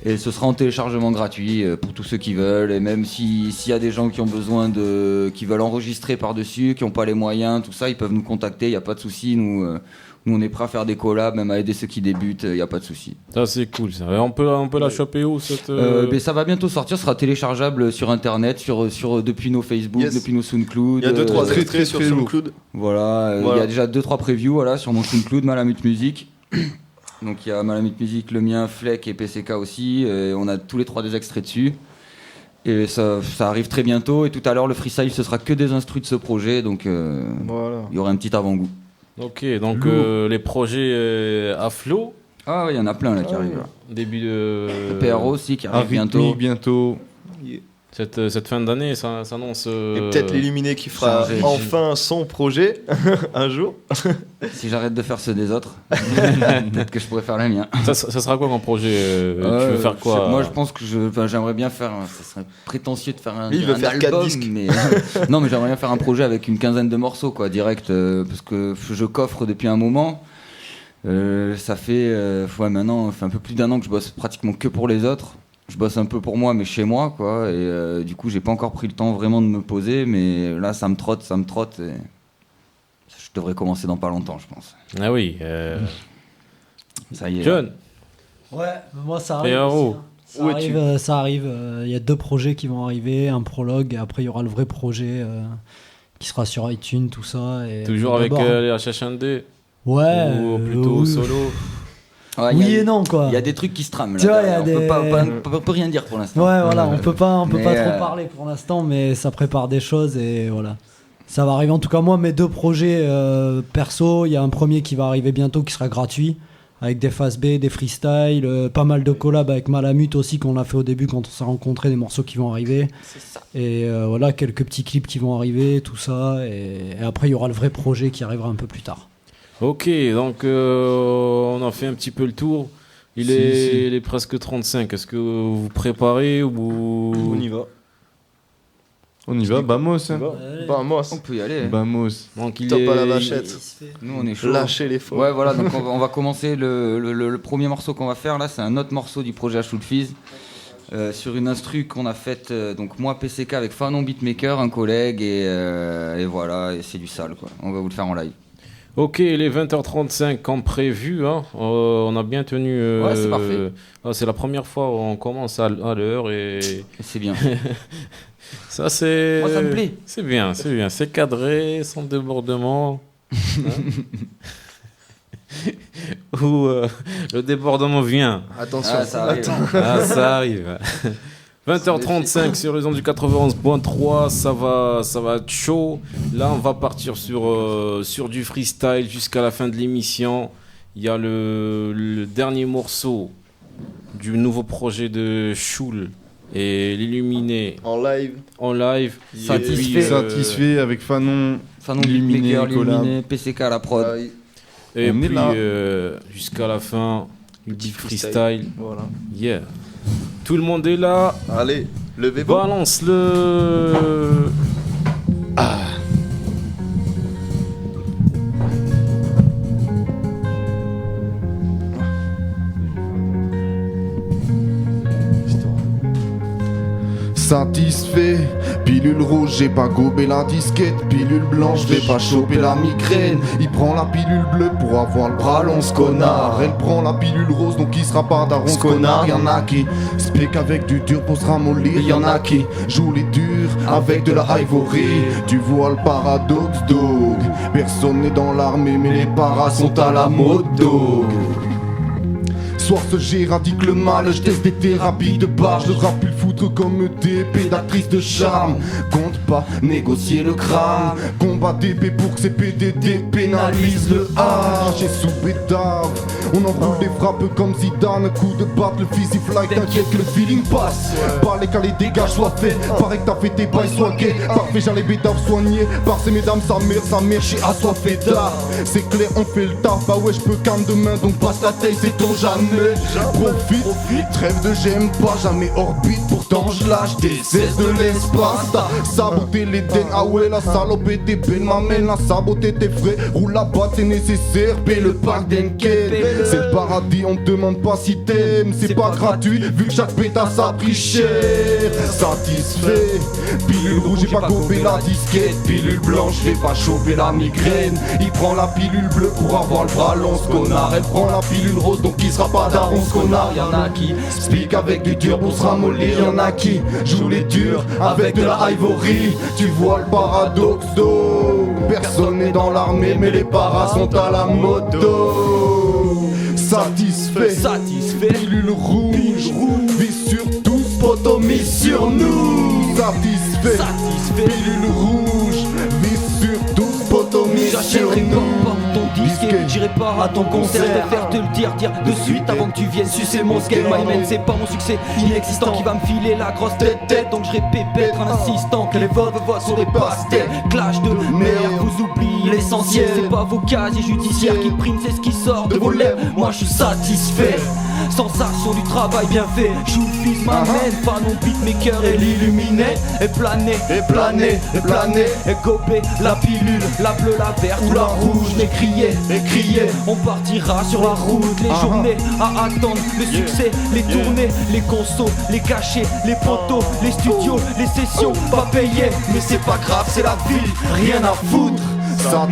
Et ce sera en téléchargement gratuit pour tous ceux qui veulent. Et même s'il y a des gens qui ont besoin qui veulent enregistrer par-dessus, qui n'ont pas les moyens, tout ça, ils peuvent nous contacter, il n'y a pas de souci. Nous, on est prêts à faire des collabs, même à aider ceux qui débutent, il n'y a pas de souci. Ça c'est cool ça. Et on peut la choper où cette Mais ça va bientôt sortir, ce sera téléchargeable sur internet, depuis nos Facebook, Yes. depuis nos SoundCloud. Il y a 2-3 très, extraits sur très lourd. SoundCloud. Voilà, il y Voilà. a déjà 2-3 previews voilà, sur mon SoundCloud, Malamute Music. Donc il y a Malamute Music, le mien, Fleck et PCK aussi. Et on a tous les 3 des extraits dessus. Et ça arrive très bientôt. Et tout à l'heure, le freestyle, ce sera que des instrus de ce projet. Donc Voilà. il y aura un petit avant-goût. Ok, donc les projets à flot. Ah ouais, il y en a plein là qui arrivent. Là. Début de. Le PRO aussi qui arrive Arrhythmique bientôt. bientôt. Cette fin d'année, ça s'annonce. Et peut-être l'Illuminé qui fera chargé. enfin son projet un jour. Si j'arrête de faire ceux des autres, peut-être que je pourrais faire le mien. Ça sera quoi comme projet Tu veux faire quoi Moi, je pense que j'aimerais bien faire. Ça serait prétentieux de faire un, Lui, il veut un faire 4 album, disques. mais non, mais j'aimerais bien faire un projet avec une quinzaine de morceaux, quoi, direct, parce que je coffre depuis un moment. Ça fait maintenant, un peu plus d'1 an que je bosse pratiquement que pour les autres. Je bosse un peu pour moi, mais chez moi, quoi. Et du coup, j'ai pas encore pris le temps vraiment de me poser, mais là, ça me trotte. Et je devrais commencer dans pas longtemps, je pense. Ah oui. Ça y est. John. Ouais, moi ça arrive. PRO. aussi, hein. Où es-tu Ça arrive. Il y a 2 projets qui vont arriver, un prologue, et après il y aura le vrai projet qui sera sur iTunes, tout ça. Et Toujours avec d'abord, les HHND. Ouais. Ou plutôt oui. solo. Ouais, Oui et non, quoi. Il y a des trucs qui se trament. Tu vois, Là, il y a on peut rien dire pour l'instant. Ouais, voilà, on peut pas Mais, trop parler pour l'instant, mais ça prépare des choses et voilà. Ça va arriver. En tout cas, moi, mes 2 projets perso, il y a un premier qui va arriver bientôt qui sera gratuit, avec des phases B, des freestyles, pas mal de collabs avec Malamute aussi qu'on a fait au début quand on s'est rencontrés, des morceaux qui vont arriver. Et voilà, quelques petits clips qui vont arriver, tout ça. Et après, il y aura le vrai projet qui arrivera un peu plus tard. Ok, donc on a fait un petit peu le tour. Il est presque 35. Est-ce que vous préparez ou On y va. On y va, vamos. Hein. Vamos. On peut y aller. Vamos. Donc il Top est à la vachette. Nous, on est chaud. Lâchez les faux. Ouais, voilà, donc on va commencer le premier morceau qu'on va faire là, c'est un autre morceau du projet Schulfiz. Sur une instru qu'on a faite, donc moi PCK avec Fanon Beatmaker, un collègue, et voilà, et c'est du sale quoi. On va vous le faire en live. Ok, il est 20h35 comme prévu. Hein. On a bien tenu. Ouais, c'est parfait. C'est la première fois où on commence à l'heure et Et c'est bien. ça c'est. Moi, ça me plaît. C'est bien, c'est bien. C'est cadré, sans débordement. Ou le débordement vient. Attention. Ah, ça arrive. Ah, ça arrive. 20h35 sur les ondes du 91.3, ça va être chaud. Là, on va partir sur du freestyle jusqu'à la fin de l'émission. Il y a le dernier morceau du nouveau projet de Schul et l'Illuminé En live. en live. Satisfait. Et puis, Satisfait avec Fanon. Fanon Illuminé, Beatmaker, collab. Illuminé, PCK à la prod. Et On est puis là. jusqu'à la fin, du petit freestyle. Voilà. Yeah. Tout le monde est là. Allez, levez-vous. Balance-le. Satisfait, pilule rouge, j'ai pas gobé la disquette. Pilule blanche, je vais pas choper la migraine. Il prend la pilule bleue pour avoir le bras long, ce connard. Elle prend la pilule rose, donc il sera pas daron, ce connard. Y'en a qui speak avec du dur pour se ramollir. Y'en a qui jouent les durs avec de la ivory. Tu vois le paradoxe, dog. Personne n'est dans l'armée, mais les paras sont à la mode, dog. Soir ce j'éradique le mal, je teste des thérapies de barre. Je rappe plus foutre comme d'épée d'actrice de charme. Compte pas négocier le crâne. Combat d'épée pour que ces PDD pénalisent le A. J'ai sous pétard, on enroule des frappes comme Zidane. Coup de batte, le physique fly, t'inquiète que le feeling passe. Par les cas les dégâts soient faits. Pareil que t'as fait tes bails, sois gay. Parfait, j'ai les bédaves soignés. Par ces mesdames, sa mère, j'suis assoiffé d'art. C'est clair, on fait le taf. Bah ouais, j'peux calme demain, donc passe la taille, c'est ton jamais. Profite, trêve de j'aime pas, jamais orbite. Pourtant je lâche des cesses de l'espace. T'as saboté l'Éden, ah ouais la salope était belle. M'amène à saboter tes frais. Roule la batte, c'est nécessaire, paie le pack d'Enken. C'est le paradis, on te demande pas si t'aimes. C'est pas gratuit, vu que chaque pétasse a pris cher. Satisfait, pilule rouge, j'ai pas gobé la disquette. Pilule blanche, j'ai pas chopé la migraine. Il prend la pilule bleue pour avoir le bras long, ce connard. Elle prend la pilule rose, donc il sera pas daron, ce connard. Y'en a qui speak avec du dur pour se ramollir. Y'en a qui jouent les durs avec de la ivory. Tu vois le paradoxe, personne n'est dans l'armée, mais les paras sont à la moto. Satisfait, pilule rouge, vis sur tous, poteau mis sur nous. Satisfait, pilule rouge, vis sur tous, poteau mis sur nous. J'irai pas à ton concert, je préfère te le dire de suite avant que tu viennes sucer mon skate. My man, c'est pas mon succès inexistant qui va me filer la grosse tête. Donc je répète en insistant que les votes sont des pastèques. Clash de merde, vous oubliez l'essentiel. C'est pas vos casiers judiciaires qui priment, c'est ce qui sort de vos lèvres. Moi je suis satisfait. Sensation du travail bien fait. Choufis m'amène, fanon beatmaker et l'illuminé. Et planer, et gober la pilule, la bleue, la verte ou la rouge. Et crier, on partira sur la route. Les journées à attendre, le succès, les tournées, les consos, les cachets, les photos, les studios, les sessions, pas payées. Mais c'est pas grave, c'est la vie, rien à foutre.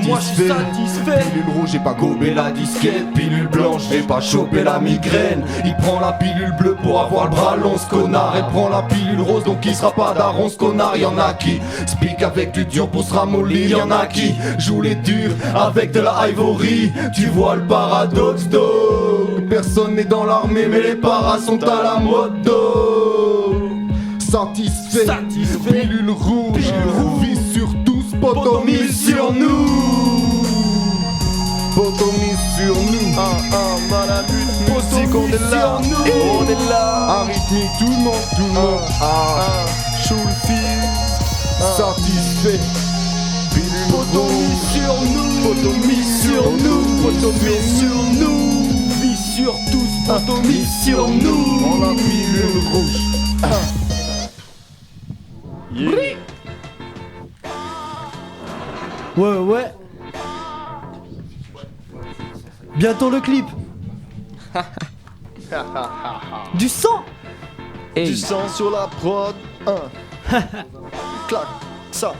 Moi je suis satisfait. Pilule rouge, j'ai pas gobé la disquette. Pilule blanche, j'ai pas chopé la migraine. Il prend la pilule bleue pour avoir le bras long, ce connard. Elle prend la pilule rose, donc il sera pas daron, ce connard. Y'en a qui speak avec du dur pour se ramollir. Y'en a qui jouent les durs avec de la ivory. Tu vois le paradoxe, dog. Personne n'est dans l'armée, mais les paras sont à la mode, dog. Satisfait, pilule rouge, vis sur tous, poteau mis sur nous. Poteau mis sur nous. Malamute musique, on est là, on est là. Arythmique, tout le monde. Choulfis, satisfait. Pilule poteau mis sur nous, poteau mis sur nous, poteau mis sur nous. Vis sur tous, poteau mis sur nous. On a pilule rouge. Ouais. Bientôt le clip. Du sang. Du sang sur la prod. Clac, ça.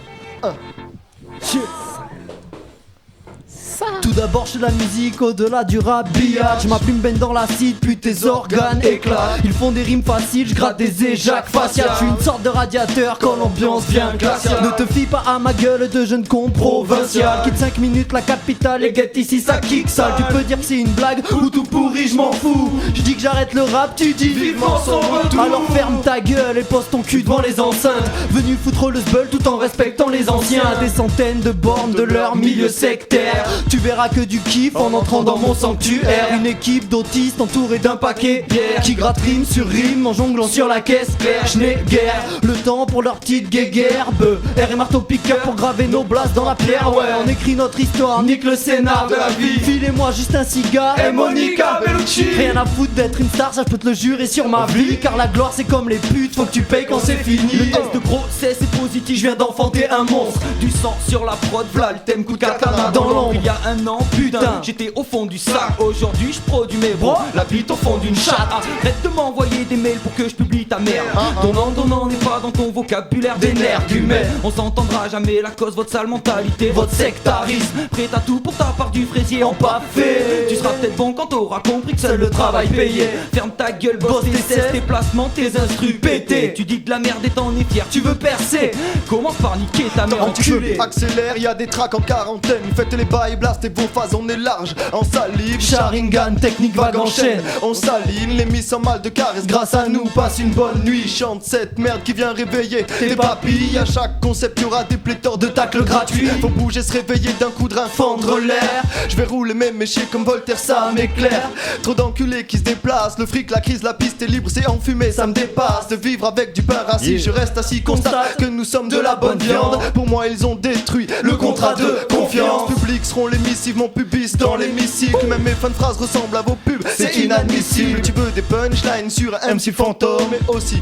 Tout d'abord je fais de la musique au-delà du rhabillage. Ma plume baigne dans l'acide puis tes organes éclatent. Ils font des rimes faciles, je gratte des éjacs faciales. Je suis une sorte de radiateur quand l'ambiance vient glaciale. Ne te fie pas à ma gueule de jeune con provincial. Quitte 5 minutes la capitale et guette ici ça kick sale. Tu peux dire que c'est une blague ou tout pourri, je m'en fous. Je dis que j'arrête le rap, tu dis vivement son retour. Alors ferme ta gueule et pose ton cul devant les enceintes. Venu foutre le sbeul tout en respectant les anciens. À des centaines de bornes de leur milieu sectaire. Tu verras que du kiff en entrant dans mon sanctuaire. Une équipe d'autistes entourée d'un paquet bière qui gratte rime sur rime en jonglant sur la caisse claire. Je n'ai guère le temps pour leur petite guéguerbe. R et marteau pick-up pour graver nos blasts dans la pierre. Ouais, on écrit notre histoire, nique le scénar de la vie. Filez-moi juste un cigare et Monica Bellucci. Rien à foutre d'être une star, ça je peux te le jurer sur ma vie. Car la gloire c'est comme les putes, faut que tu payes quand c'est fini. Le test de grossesse est positif, je viens d'enfanter un monstre. Du sang sur la prod, v'là le thème coup de katana dans l'ombre. Il y a un an, en putain. J'étais au fond du sac, aujourd'hui je produis mes bros. La bite au fond d'une chatte. Arrête de m'envoyer des mails pour que je publie ta merde. Ton nom n'est pas dans ton vocabulaire d'énergumène. On s'entendra jamais la cause, votre sale mentalité, votre sectarisme. Prêt à tout pour ta part du fraisier en pas fait. Tu seras peut-être bon quand t'auras compris que seul le travail payé. Ferme ta gueule, bosse tes cesses, tes placements, tes instrus pétés. Tu dis de la merde et t'en es fier, tu veux percer. Commence par niquer ta mère enculée. Accélère, y'a des tracks en quarantaine. Faites les bails, blast et vos phases, on est large. En salive, Sharingan, technique vague en chaîne. On saline, les miss en mal de caresse. Grâce à nous, passe une bonne nuit. Chante cette merde qui vient réveiller tes papilles. À chaque concept, y'aura des pléthores de tacles gratuits. Faut bouger, se réveiller d'un coup de rein, fendre l'air. Je vais rouler mes méchés comme Voltaire, ça m'éclaire. Trop d'enculés qui se déplacent. Le fric, la crise, la piste est libre, c'est enfumé, ça me dépasse. De vivre avec du pain rassis, je reste assis, constate que nous sommes de la bonne viande. Pour moi, ils ont détruit le contrat de confiance. Publics seront les missives, mon pubis dans l'hémicycle. Même mes fins de phrases ressemblent à vos pubs, c'est inadmissible. Tu veux des punchlines sur un MC fantôme, mais aussi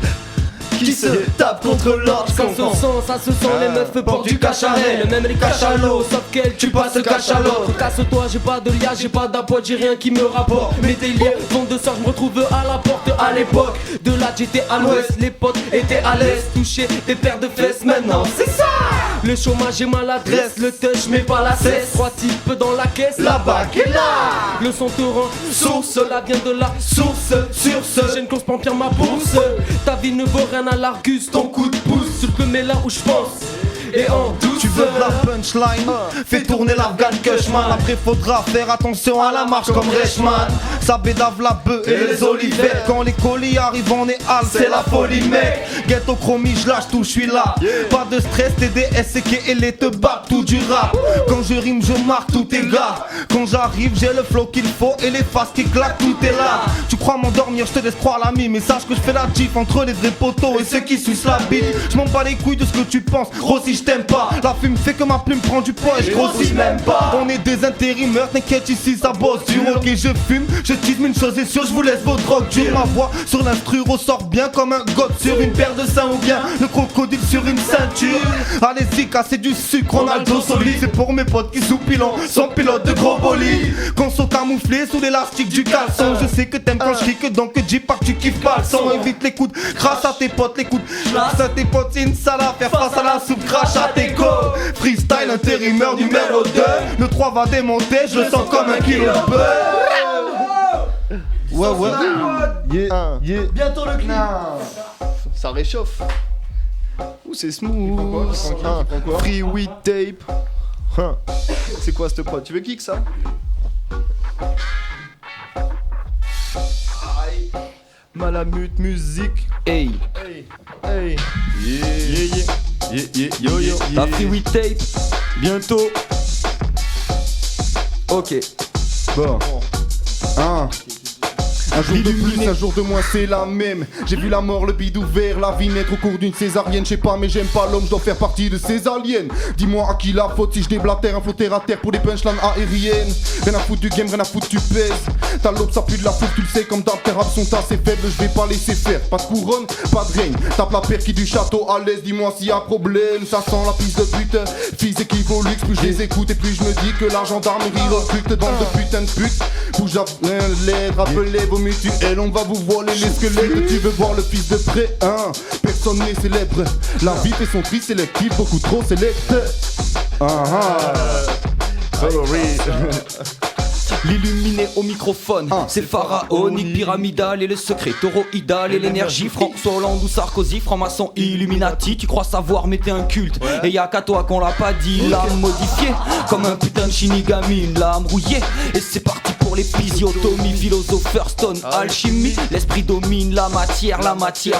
qui se tape contre l'ordre. Ça se sent, les meufs portent du cacharel. Même les cachalots, sauf qu'elle, tu passes le cache à l'autre. Casse-toi, j'ai pas de liage, j'ai pas d'appoint, j'ai rien qui me rapporte. Mais des liens, vont de soir, je me retrouve à la porte. À l'époque, de là j'étais à l'ouest, les potes étaient à l'est. Toucher des paires de fesses, maintenant c'est ça. Le chômage et maladresse, le touch mais pas la cesse. 3 types dans la caisse, la bague est là. Le son te rend source, la vient de la source. Sur ce, j'ai une course pour ma bourse. Ta vie ne vaut rien à l'Argus, ton coup de pouce. Je peux mettre là où je pense. Et en douce. Tu veux de la punchline, fais tourner l'Afghan Kushman. Après faudra faire attention à la marche comme Reichmann. Ça bédave la bœuf et les olivettes. Quand les colis arrivent on est hal, c'est la folie mec. Ghetto chromie, je lâche tout, je suis là. Pas de stress, TDS, et les te battent tout du rap. Quand je rime je marque tout est gars. Quand j'arrive j'ai le flow qu'il faut et les faces qui claquent, tout est là. Tu crois m'endormir, je te laisse croire l'ami. Mais sache que je fais la gif entre les vrais poteaux et ceux qui sucent la bite. Je m'en bats les couilles de ce que tu penses, gros si je t'aime pas. La fume fait que ma plume prend du poids et je grossis même pas. On est des intérimaires, t'inquiète ici ça bosse dur. Ok je fume, je tease mais une chose est sûre, je vous laisse vos drogues dures. Ma voix sur l'instru ressort bien comme un god sur une paire de seins ou bien le crocodile sur une ceinture. Allez-y cassez du sucre, Ronaldo solide. C'est pour mes potes qui soupilent sans pilote de gros bolide. Qu'on sont camouflés sous l'élastique du caleçon. Je sais que t'aimes quand je kick donc dis pas que tu kiffes pas le son. Évite les coudes, grâce à tes potes les coudes. Grâce à tes potes c'est une salade, faire face à la soupe, crache à tes go. Freestyle intérimaire numéro 2. Le 3 va démonter, je le sens comme un kilo de beurre. Ouais yeah. Bientôt le clip. Ça réchauffe. Ouh c'est smooth. Free weed tape. C'est quoi cette prod? Tu veux kick ça? Malamute musique. Hey. Yo. La free weed tape. Bientôt. Ok. Bon. Un jour de plus, un jour de moins, c'est la même. J'ai vu la mort, le bide ouvert, la vie naître au cours d'une césarienne. Je sais pas, mais j'aime pas l'homme, je dois faire partie de ces aliens. Dis-moi à qui la faute si je déblatère un flot terre à terre pour des punchlines aériennes. Rien à foutre du game, rien à foutre, tu pèses. Ta lobe, ça pue de la foule, tu le sais, comme ta terre sont assez faibles, je vais pas laisser faire. Pas de couronne, pas de règne. Tape la paire qui du château à l'aise, dis-moi s'il y a problème. Ça sent la piste de pute, physique évolue. Plus je les écoute et plus je me dis que la gendarmerie recrute. Bande de putain de pute. Bouge à l'aide, rappelez vos mutuelles, on va vous voler les squelettes. Tu veux voir le fils de près, hein? Personne n'est célèbre. La vie fait son tri sélectif, beaucoup trop sélect. L'illuminé au microphone, c'est pharaonique, pyramidal et le secret tauroïdal et l'énergie. François Hollande ou Sarkozy, franc-maçon Illuminati. Tu crois savoir mais t'es un culte, et y'a qu'à toi qu'on l'a pas dit. L'âme modifiée, comme un putain de Shinigami, une lame rouillée. Et c'est parti pour l'épisiotomie, philosopheur stone, alchimie. L'esprit domine la matière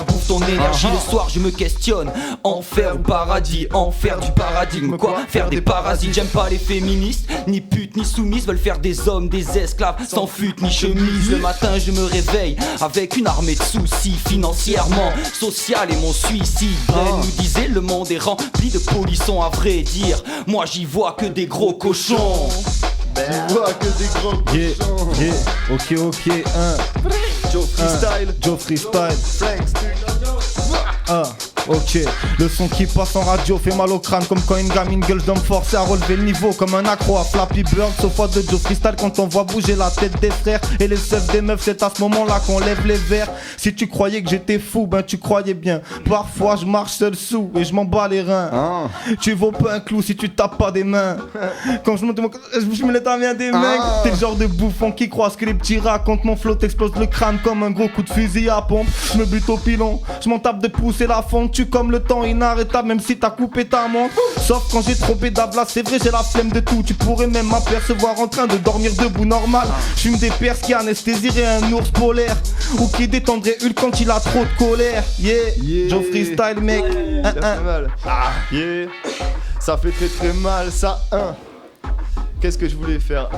bouffe ton énergie. Le soir je me questionne, enfer ou paradis, enfer du paradigme. Quoi, faire des parasites, j'aime pas les féministes, ni putes ni soumises. Veulent faire des hommes, des esclaves, sans fut ni chemise. Le matin je me réveille avec une armée de soucis, financièrement, social et mon suicide. Nous disait le monde est rempli de polissons, à vrai dire. Moi j'y vois que des gros cochons. Tu vois que des gros cochons. Ok, Joe Freestyle. Franks. Ok, le son qui passe en radio fait mal au crâne. Comme quand une gamine gueule, je dois me forcer à relever le niveau. Comme un accro à Flappy Bird, sauf à de Joe Freestyle. Quand on voit bouger la tête des frères et les seufs des meufs, c'est à ce moment-là qu'on lève les verres. Si tu croyais que j'étais fou, ben tu croyais bien. Parfois je marche seul sous et je m'en bats les reins. Tu vaux pas un clou si tu tapes pas des mains. Quand je me les tape bien des mecs. T'es le genre de bouffon qui croit ce que les petits racontent. Mon flow t'explose le crâne comme un gros coup de fusil à pompe. Je me bute au pilon, je m'en tape de pousser la fonte. Tu comme le temps inarrêtable même si t'as coupé ta montre. Sauf quand j'ai trop pédable, là c'est vrai j'ai la flemme de tout. Tu pourrais même m'apercevoir en train de dormir debout normal. J'fume des perses qui anesthésieraient un ours polaire ou qui détendrait Hulk quand il a trop de colère. Yeah, Joe Freestyle mec. Ça fait mal. Yeah, ça fait très très mal ça. Qu'est-ce que je voulais faire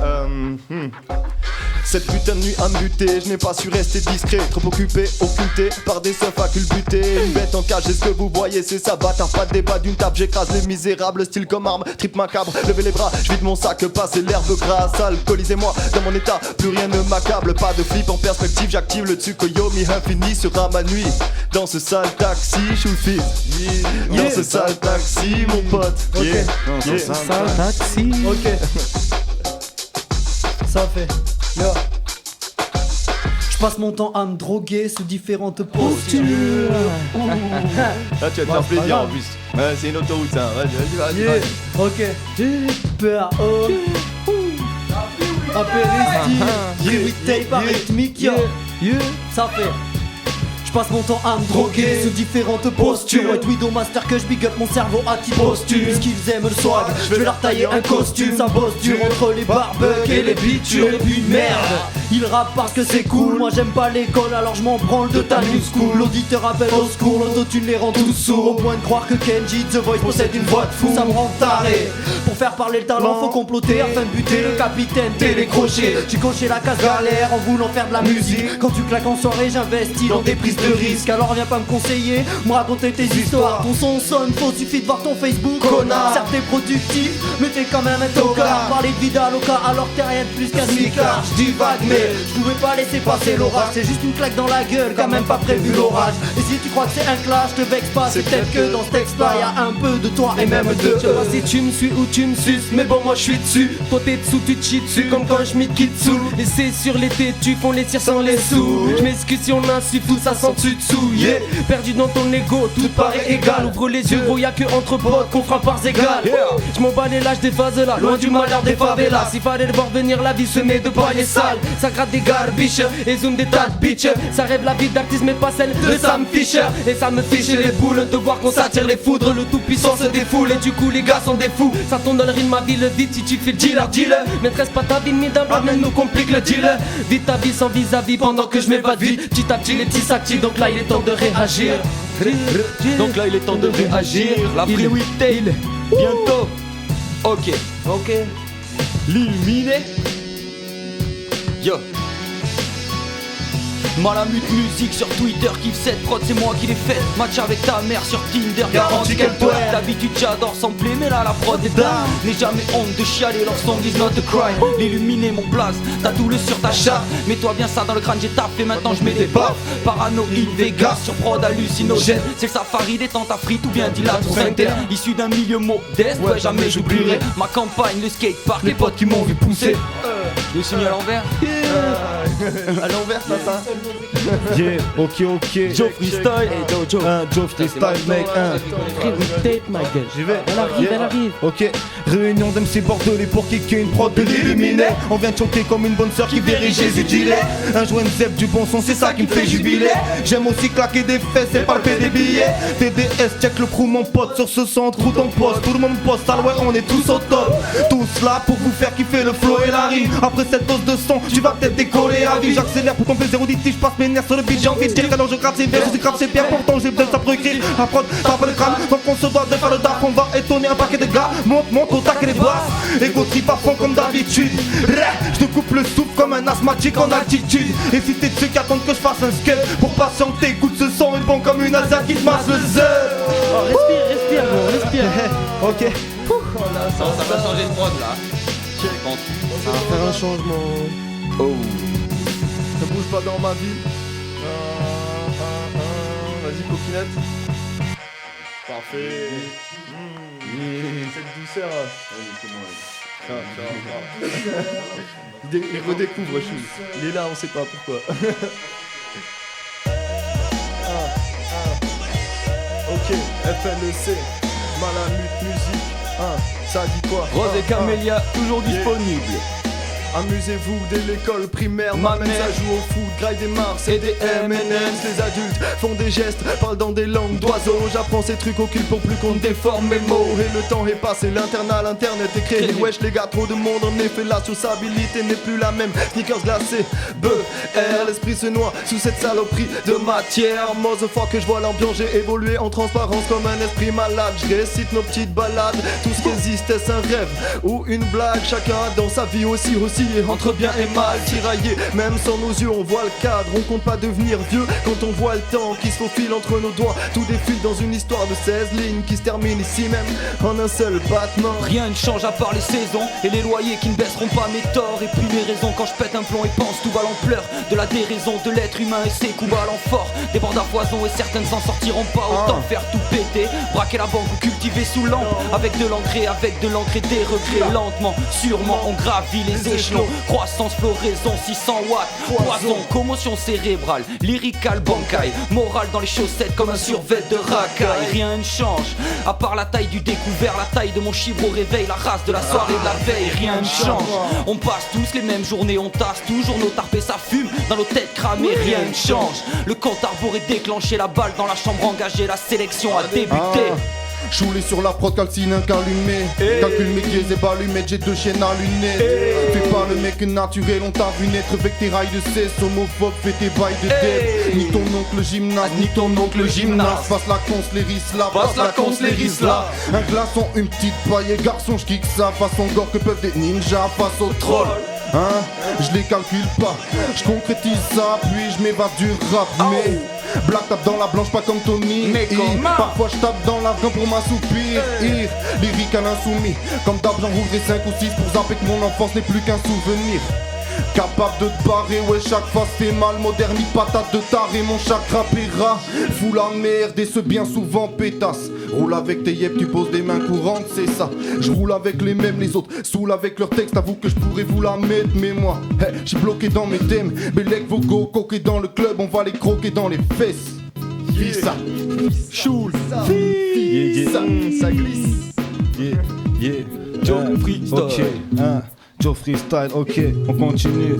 Cette putain de nuit à me buter, je n'ai pas su rester discret. Trop occupé, occulté par des seufs à culbuter. Une bête en cage, est-ce que vous voyez, c'est ça, bâtard. Pas de débat d'une table, j'écrase les misérables. Style comme arme, trip macabre. Levez les bras, je vide mon sac, passer l'herbe grasse. Alcoolisez-moi, dans mon état, plus rien ne m'accable. Pas de flip en perspective, j'active le Tsukuyomi infini sera ma nuit. Dans ce sale taxi, je suis le fils. Dans ce sale taxi, mon pote. Dans ce sale taxi. Ok. Ça fait. Yo. Je passe mon temps à me droguer sous différentes postures. Là tu vas te faire plaisir en plus. Ouais, c'est une autoroute ça. Vas-y. Ok. PAO. Apéritif. With tape arythmique. Ça fait. Je passe mon temps à me droguer sous différentes postures. White Widow Master que je big up mon cerveau à type posthume. Puisqu'ils aiment le swag, je vais leur tailler un costume. Ça bosse dur entre les barbecues et les bitures. Et puis merde, ils rappent parce que c'est cool. Moi j'aime pas l'école alors je m'en branle de ta new school. L'auditeur appelle au secours, l'autotune les rend tous sourds. Au point de croire que Kenji The Voice possède une voix de fou. Ça me rend taré. Pour faire parler le talent faut comploter afin de buter le capitaine télécroché. J'ai coché la case galère en voulant faire de la musique. Quand tu claques en soirée j'investis dans des prises de risque. Alors viens pas me conseiller, me raconter tes histoires. Ton son sonne faux, suffit de voir ton Facebook. Connard, certes t'es productif, mais t'es quand même un tocard. Parler de Vidal au cas alors que t'es rien de plus qu'un smicard. J'divague mais je pouvais pas laisser passer l'orage. C'est juste une claque dans la gueule, quand même pas prévu l'orage. Et si tu crois que c'est un clash, te vexe pas. C'est peut-être que dans ce texte-là y'a un peu de toi et même de Je sais pas si tu me suis ou tu me suces, mais bon moi je suis dessus. Toi t'es dessous, tu te chies dessus comme quand je Kitsu. Et c'est sur les têtus, font les tirs sans les sous. Je m'excuse si on insulte tout ça sent dessus. Yeah. Perdu dans ton ego, tout paraît égal. Ouvre les yeux, gros y'a que entre potes qu'on fera parts égales. Je m'en bats les lâches des phases là, loin du malheur des favelas. S'il fallait le voir venir, la vie se met de paille sales. Ça gratte des garbiches et zoom des tas de bitches. Ça rêve la vie d'artiste mais pas celle de Sam Fisher. Et ça me fiche les boules de voir qu'on s'attire les foudres. Le tout puissant se défoule et du coup les gars sont des fous. Ça tourne dans le rythme, ma vie le vite si tu fais le dealer. Maîtresse pas ta vie, mais d'un bras même nous complique le deal. Vite ta vie sans vis-à-vis pendant que je m'évade vite. Petit à petit les petits s'activent donc là il est temps de réagir. Donc là il est temps de réagir. La Freeway Tail bientôt. Ok. L'illuminé. Yo. Malamute musique sur Twitter, kiffe cette prod, c'est moi qui l'ai faite. Match avec ta mère sur Tinder, garantie qu'elle doit. D'habitude j'adore sampler, mais là la prod est down. N'ai jamais honte de chialer, leur song is not a crime. L'illuminé mon blaze, t'as tout le sur ta charte. Mets-toi bien ça dans le crâne, j'ai tapé, maintenant je mets des baffes. Paranoïde, Vegas, sur prod hallucinogène. C'est le safari des tentes à frites ou bien Dilla pour Saint-Terre. Issu d'un milieu modeste, ouais jamais j'oublierai ma campagne, le skatepark, les potes qui m'ont vu pousser. Le signe à l'envers. À l'envers ça. Yeah, ok. Joe Freestyle. Joe Freestyle mec. J'y vais. Elle arrive. Ok, réunion d'MC bordelais pour kicker une prod de l'illuminé. On vient de choquer comme une bonne sœur qui verrait Jésus gilet. Un joint de zep du bon son, c'est ça qui me fait jubiler. J'aime aussi claquer des fesses et palper des billets. TDS, check le crew mon pote sur ce centre ou ton poste. Tout le monde poste, sale ouais on est tous au top. Tous là pour vous faire kiffer le flow et la rime. Après cette dose de son, tu vas peut-être décoller à vie. J'accélère pour ton plaisir auditif, je passe mes nerfs sur le beat. J'ai envie de dire alors je gratte ses vers, je gratte ses pierres. Pourtant j'ai besoin de ça pour écrire. La prod, t'as pas le crâne, donc on se doit de faire le dark. On va étonner un paquet de gars. Monte au tac et les basses. Ego trip à fond comme d'habitude. Je te coupe le souffle comme un asthmatique en altitude. Et si t'es de ceux qui attendent que je fasse un skate pour patienter, écoute ce son est bon comme une Alsace qui te masse le zeu. Respire gros, respire. Ok. Ça va changer de prod là. Ça va faire un changement. Oh. Ça bouge pas dans ma vie. Vas-y coquinette. Parfait. Cette douceur. Il redécouvre Chou. Il est là, on sait pas pourquoi. Ok, FLEC, Malamute Musique. Ça dit quoi? Rose et Camélia, toujours disponible. Amusez-vous dès l'école primaire, ma mère ça joue au foot, graille des Mars et des M&M's. Les adultes font des gestes, parlent dans des langues d'oiseaux. J'apprends ces trucs occultes pour plus qu'on ne déforme mes mots. Et le temps est passé, l'internat, l'internet est créé. Wesh les gars, trop de monde en effet, la sociabilité n'est plus la même. Sneakers glacés, BR, l'esprit se noie sous cette saloperie de matière. Motherfucker, je vois l'ambiance, j'ai évolué en transparence comme un esprit malade. Je récite nos petites balades, tout ce qui existe est-ce un rêve ou une blague? Chacun a dans sa vie aussi entre bien et mal, tiraillé, même sans nos yeux on voit le cadre. On compte pas devenir vieux quand on voit le temps qui se faufile entre nos doigts. Tout défile dans une histoire de 16 lignes qui se termine ici même en un seul battement. Rien ne change à part les saisons et les loyers qui ne baisseront pas mes torts. Et puis mes raisons quand je pète un plomb et pense tout va l'ampleur de la déraison de l'être humain et ses coups ballants forts. Des bords à foison et certaines s'en sortiront pas. Autant faire tout péter, braquer la banque ou cultiver sous lampe. Avec de l'engrais, des regrets. Lentement, sûrement on gravit les échelons. Croissance, floraison, 600 watts. Poison, commotion cérébrale, lyrical bancaille. Morale dans les chaussettes comme un survêt de racaille. Rien ne change, à part la taille du découvert. La taille de mon chibre au réveil, la race de la soirée de la veille. Rien ne change, on passe tous les mêmes journées. On tasse toujours nos tarpes et ça fume dans nos têtes cramées. Rien ne change, le compte à rebours est déclenché. La balle dans la chambre engagée, la sélection a débuté. Choulé sur la prod, calcine un qu'allumé. Calcule mes guises et ballumettes, j'ai 2 chaînes à lunettes. Fais pas le mec naturel, on t'a vu naître avec tes rails de cesse. Homophobe, fais tes bails de dette. Ni ton oncle gymnaste, ni ton oncle gymnaste. Passe la conce, là, passe la conce, là. Un glaçon, une petite paille, garçon, j'kick ça. Façon gore que peuvent des ninjas face au troll. Je les calcule pas, je concrétise ça, puis je m'évade du rap. Mais Black tape dans la blanche, pas comme Tony. Parfois je tape dans l'argent pour m'assoupir. Lyrique à l'insoumis, comme d'hab j'en rouvrerai 5 ou 6 pour zapper que mon enfance n'est plus qu'un souvenir. Capable de te barrer, ouais chaque face fait mal. Moderne patate de taré, mon chakra paiera. Fous la merde et ce bien souvent pétasse. Roule avec tes yep, tu poses des mains courantes, c'est ça. Je roule avec les mêmes, les autres saoulent avec leurs textes. Avoue que je pourrais vous la mettre, mais moi, j'suis bloqué dans mes thèmes. Bellec, vos go, coqués dans le club, on va les croquer dans les fesses. Ça, choule, ça glisse. Joe Freestyle. Ok, Joe Freestyle, ok, on continue.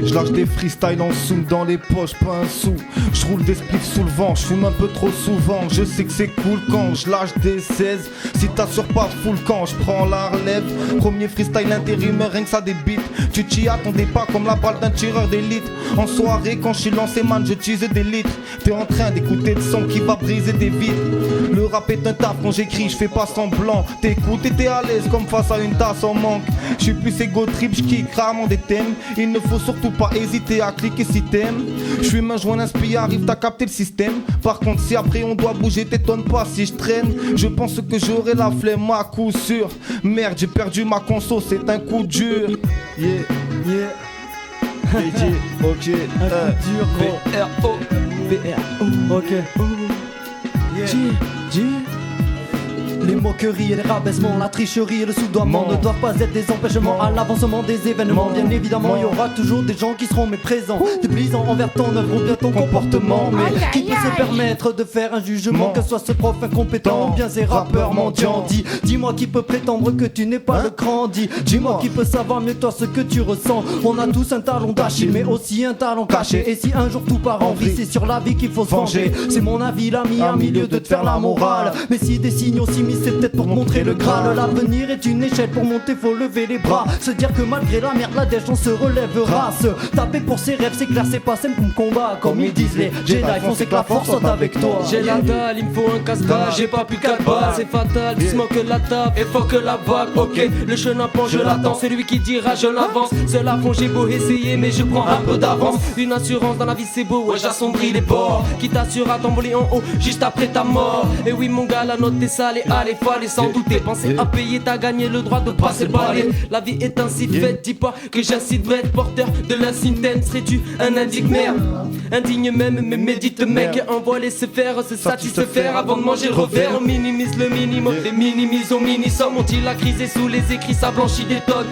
Je lâche des freestyles en soum dans les poches, pas un sou. Je roule des spliffs sous le vent, je fume un peu trop souvent. Je sais que c'est cool quand je lâche des 16. Si t'assures pas full quand je prends la relève. Premier freestyle intérimaire, rien que ça des beats. Tu t'y attendais pas comme la balle d'un tireur d'élite. En soirée quand je suis lancé man, je tease des litres. T'es en train d'écouter le son qui va briser des vitres. Le rap est un taf quand j'écris, je fais pas semblant. T'écoutes et t'es à l'aise comme face à une tasse en manque. Je suis plus égo trip, j'kick rarement des thèmes. Il ne faut surtout pas hésiter à cliquer si t'aimes. Je suis main joint inspire, arrive t'as capté le système. Par contre si après on doit bouger, t'étonne pas si je traîne. Je pense que j'aurai la flemme à coup sûr. Merde j'ai perdu ma conso, c'est un coup dur. Yeah. Ok. Un coup dur gros. B-R-O. Ok. Yeah. Les moqueries et les rabaissements, la tricherie et le soudoiement ne doivent pas être des empêchements à l'avancement des événements. Bien évidemment, il y aura toujours des gens qui seront méprisants, déplaisants envers ton œuvre ou bien ton comportement. Mais qui peut se permettre de faire un jugement, que soit ce prof incompétent ou bien ces rappeurs mendiants? Dis-moi qui peut prétendre que tu n'es pas le grand. Dis-moi qui peut savoir mieux toi ce que tu ressens. On a tous un talent d'Achille, mais aussi un talent caché. Et si un jour tout part en vrille, c'est sur la vie qu'il faut se venger. C'est mon avis, l'ami, à milieu de te faire la morale. Mais si des signaux s'immiscent, c'est peut-être pour montrer le Graal. L'avenir est une échelle, pour monter faut lever les bras. Se dire que malgré la merde la dèche on se relèvera. Se taper pour ses rêves c'est clair, c'est pas simple comme combat. Comme ils disent les Jedi font, c'est que la force soit avec toi. J'ai la dalle, il me faut un casse-dalle. J'ai pas pu 4 balles, c'est fatal. Doucement que la table et faut que la vague. Ok, le chenapan je l'attends, c'est lui qui dira je l'avance. C'est la fond, j'ai beau essayer mais je prends un peu d'avance. Une assurance dans la vie c'est beau, ouais j'assombris les bords. Qui t'assurera t'envoler en haut juste après ta mort. Et oui mon gars la note est salée, allez balai, fallait s'en douter. Penser à payer, t'as gagné le droit de passer le balai. La vie est ainsi faite, dis pas que j'inciterai être porteur de l'incident. Serais-tu un indigne merde, indigne même, mais médite mec. Envoie laisser faire, se satisfaire avant de manger le revers. On minimise le minimum, des minimis au mini-somme. On-t-il la crise et sous les écrits, ça blanchit des tonnes.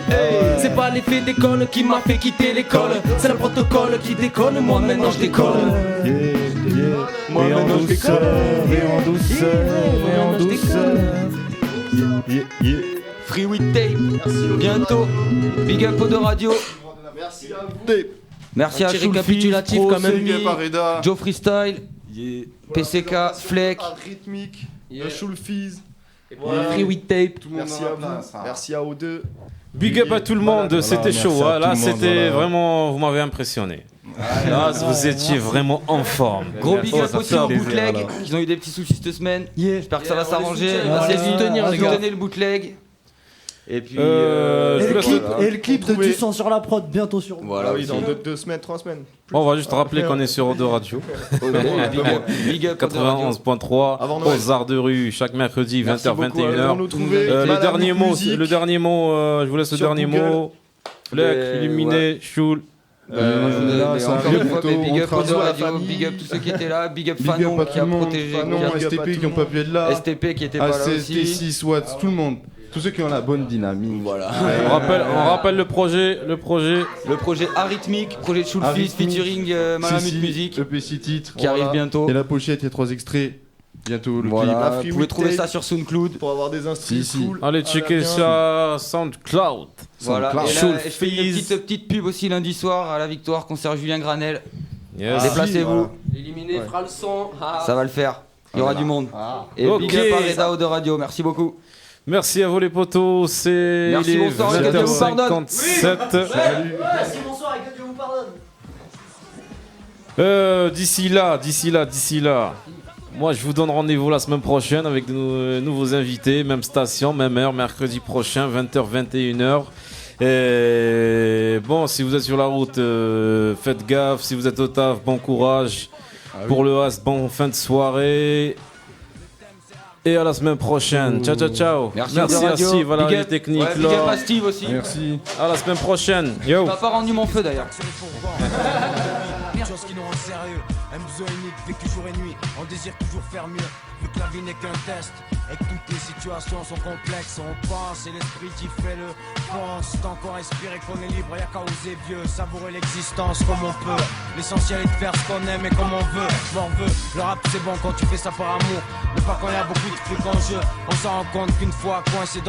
C'est pas l'effet d'école qui m'a fait quitter l'école, c'est le protocole qui déconne, moi maintenant je décolle. Moi maintenant je décolle. Et en douceur, et en douceur. Free with tape, bientôt. Big up aux deux radios. Merci à vous. Merci à Petit Schulfi, récapitulatif quand même. Joe Freestyle, PCK, Fleck, Rythmique, Yeah. Schulfiz. Free with tape. Merci à vous. Merci à O2. Big up à tout le monde, c'était chaud. merci à Là, tout le monde, c'était voilà. vraiment. Vous m'avez impressionné. Là, vous étiez vraiment en forme. gros big up Ça aussi fait au plaisir, bootleg, voilà. qui ont eu des petits soucis cette semaine. J'espère que ça va s'arranger. on va les soutenir, les gars. Soutenez le bootleg. Et puis. Je Et vous le laisse clip, le- et le clip de Trouver- Du sang sur la prod, bientôt sur. Voilà, Ah oui, aussi. dans 2 semaines, 3 semaines. On va juste rappeler qu'on est sur Odo Radio. Big up aux deux radios. 91.3 Avant Noël. aux Arts de Rue chaque mercredi Merci 20h beaucoup, 21h. Pour nous trouver, Le Madame dernier mot, Musique. je vous laisse le Sur dernier Google. mot. Fleck, Ouais, Illuminé, Choul. Moi, je vous donne- là, mais c'est un encore vieux une fois, photo, mais big on up aux deux trace la radios, famille. big up tous ceux qui étaient là, big up Big up Fanon à qui tout a le monde. protégé, Fanon, qui a- big up à STP tout qui le n'ont pas monde. pu être là. STP qui était pas là aussi. ACT6, Watts, tout le monde. Tous ceux qui ont la bonne dynamique. Voilà. On rappelle le projet. Le projet Arythmique, projet de Schulfiz Arythmique. featuring Malamute Music EPC titre. qui arrive bientôt. Et la pochette, il y a 3 extraits. Bientôt le Voilà, La vous free pouvez with trouver tape. ça sur SoundCloud. Pour avoir des instruments Si. cool. Allez, checker ça SoundCloud. Voilà. Soundcloud. Et là, Schulfiz. je fais une petite pub aussi lundi soir à la Victoire, concert Julien Granel. Yes. Déplacez-vous, Éliminé, fera le son. Ah. ça va le faire. Il y aura du monde. Et Ok. big up à Reda de Radio, merci beaucoup. Merci à vous les potos. C'est Merci, il est bonsoir, et que Dieu vous pardonne. 20h57. Si bonsoir et que Dieu vous pardonne. D'ici là, moi je vous donne rendez-vous la semaine prochaine avec de nouveaux invités, même station, même heure, mercredi prochain, 20h, 21h. Et bon, si vous êtes sur la route, faites gaffe. Si vous êtes au taf, bon courage. Pour le Hast, bon fin de soirée. Et à la semaine prochaine. Ciao, ciao, ciao. Merci à Radio. Steve, voilà Big les up. techniques. Ouais, big up là. à Steve aussi. Merci. À la semaine prochaine. Yo. Tu m'as pas rendu mon feu d'ailleurs. Chose qui nous rend sérieux, un besoin unique, vécu jour et nuit, on désire toujours faire mieux, vu que la vie n'est qu'un test, et que toutes les situations sont complexes, on pense, et l'esprit qui fait le pense, tant qu'on respire et qu'on est libre, y'a qu'à oser vieux, savourer l'existence comme on peut, l'essentiel est de faire ce qu'on aime et comme on veut, morveux, le rap c'est bon quand tu fais ça par amour, mais pas quand y a beaucoup de trucs en jeu, on s'en rend compte qu'une fois coincé dans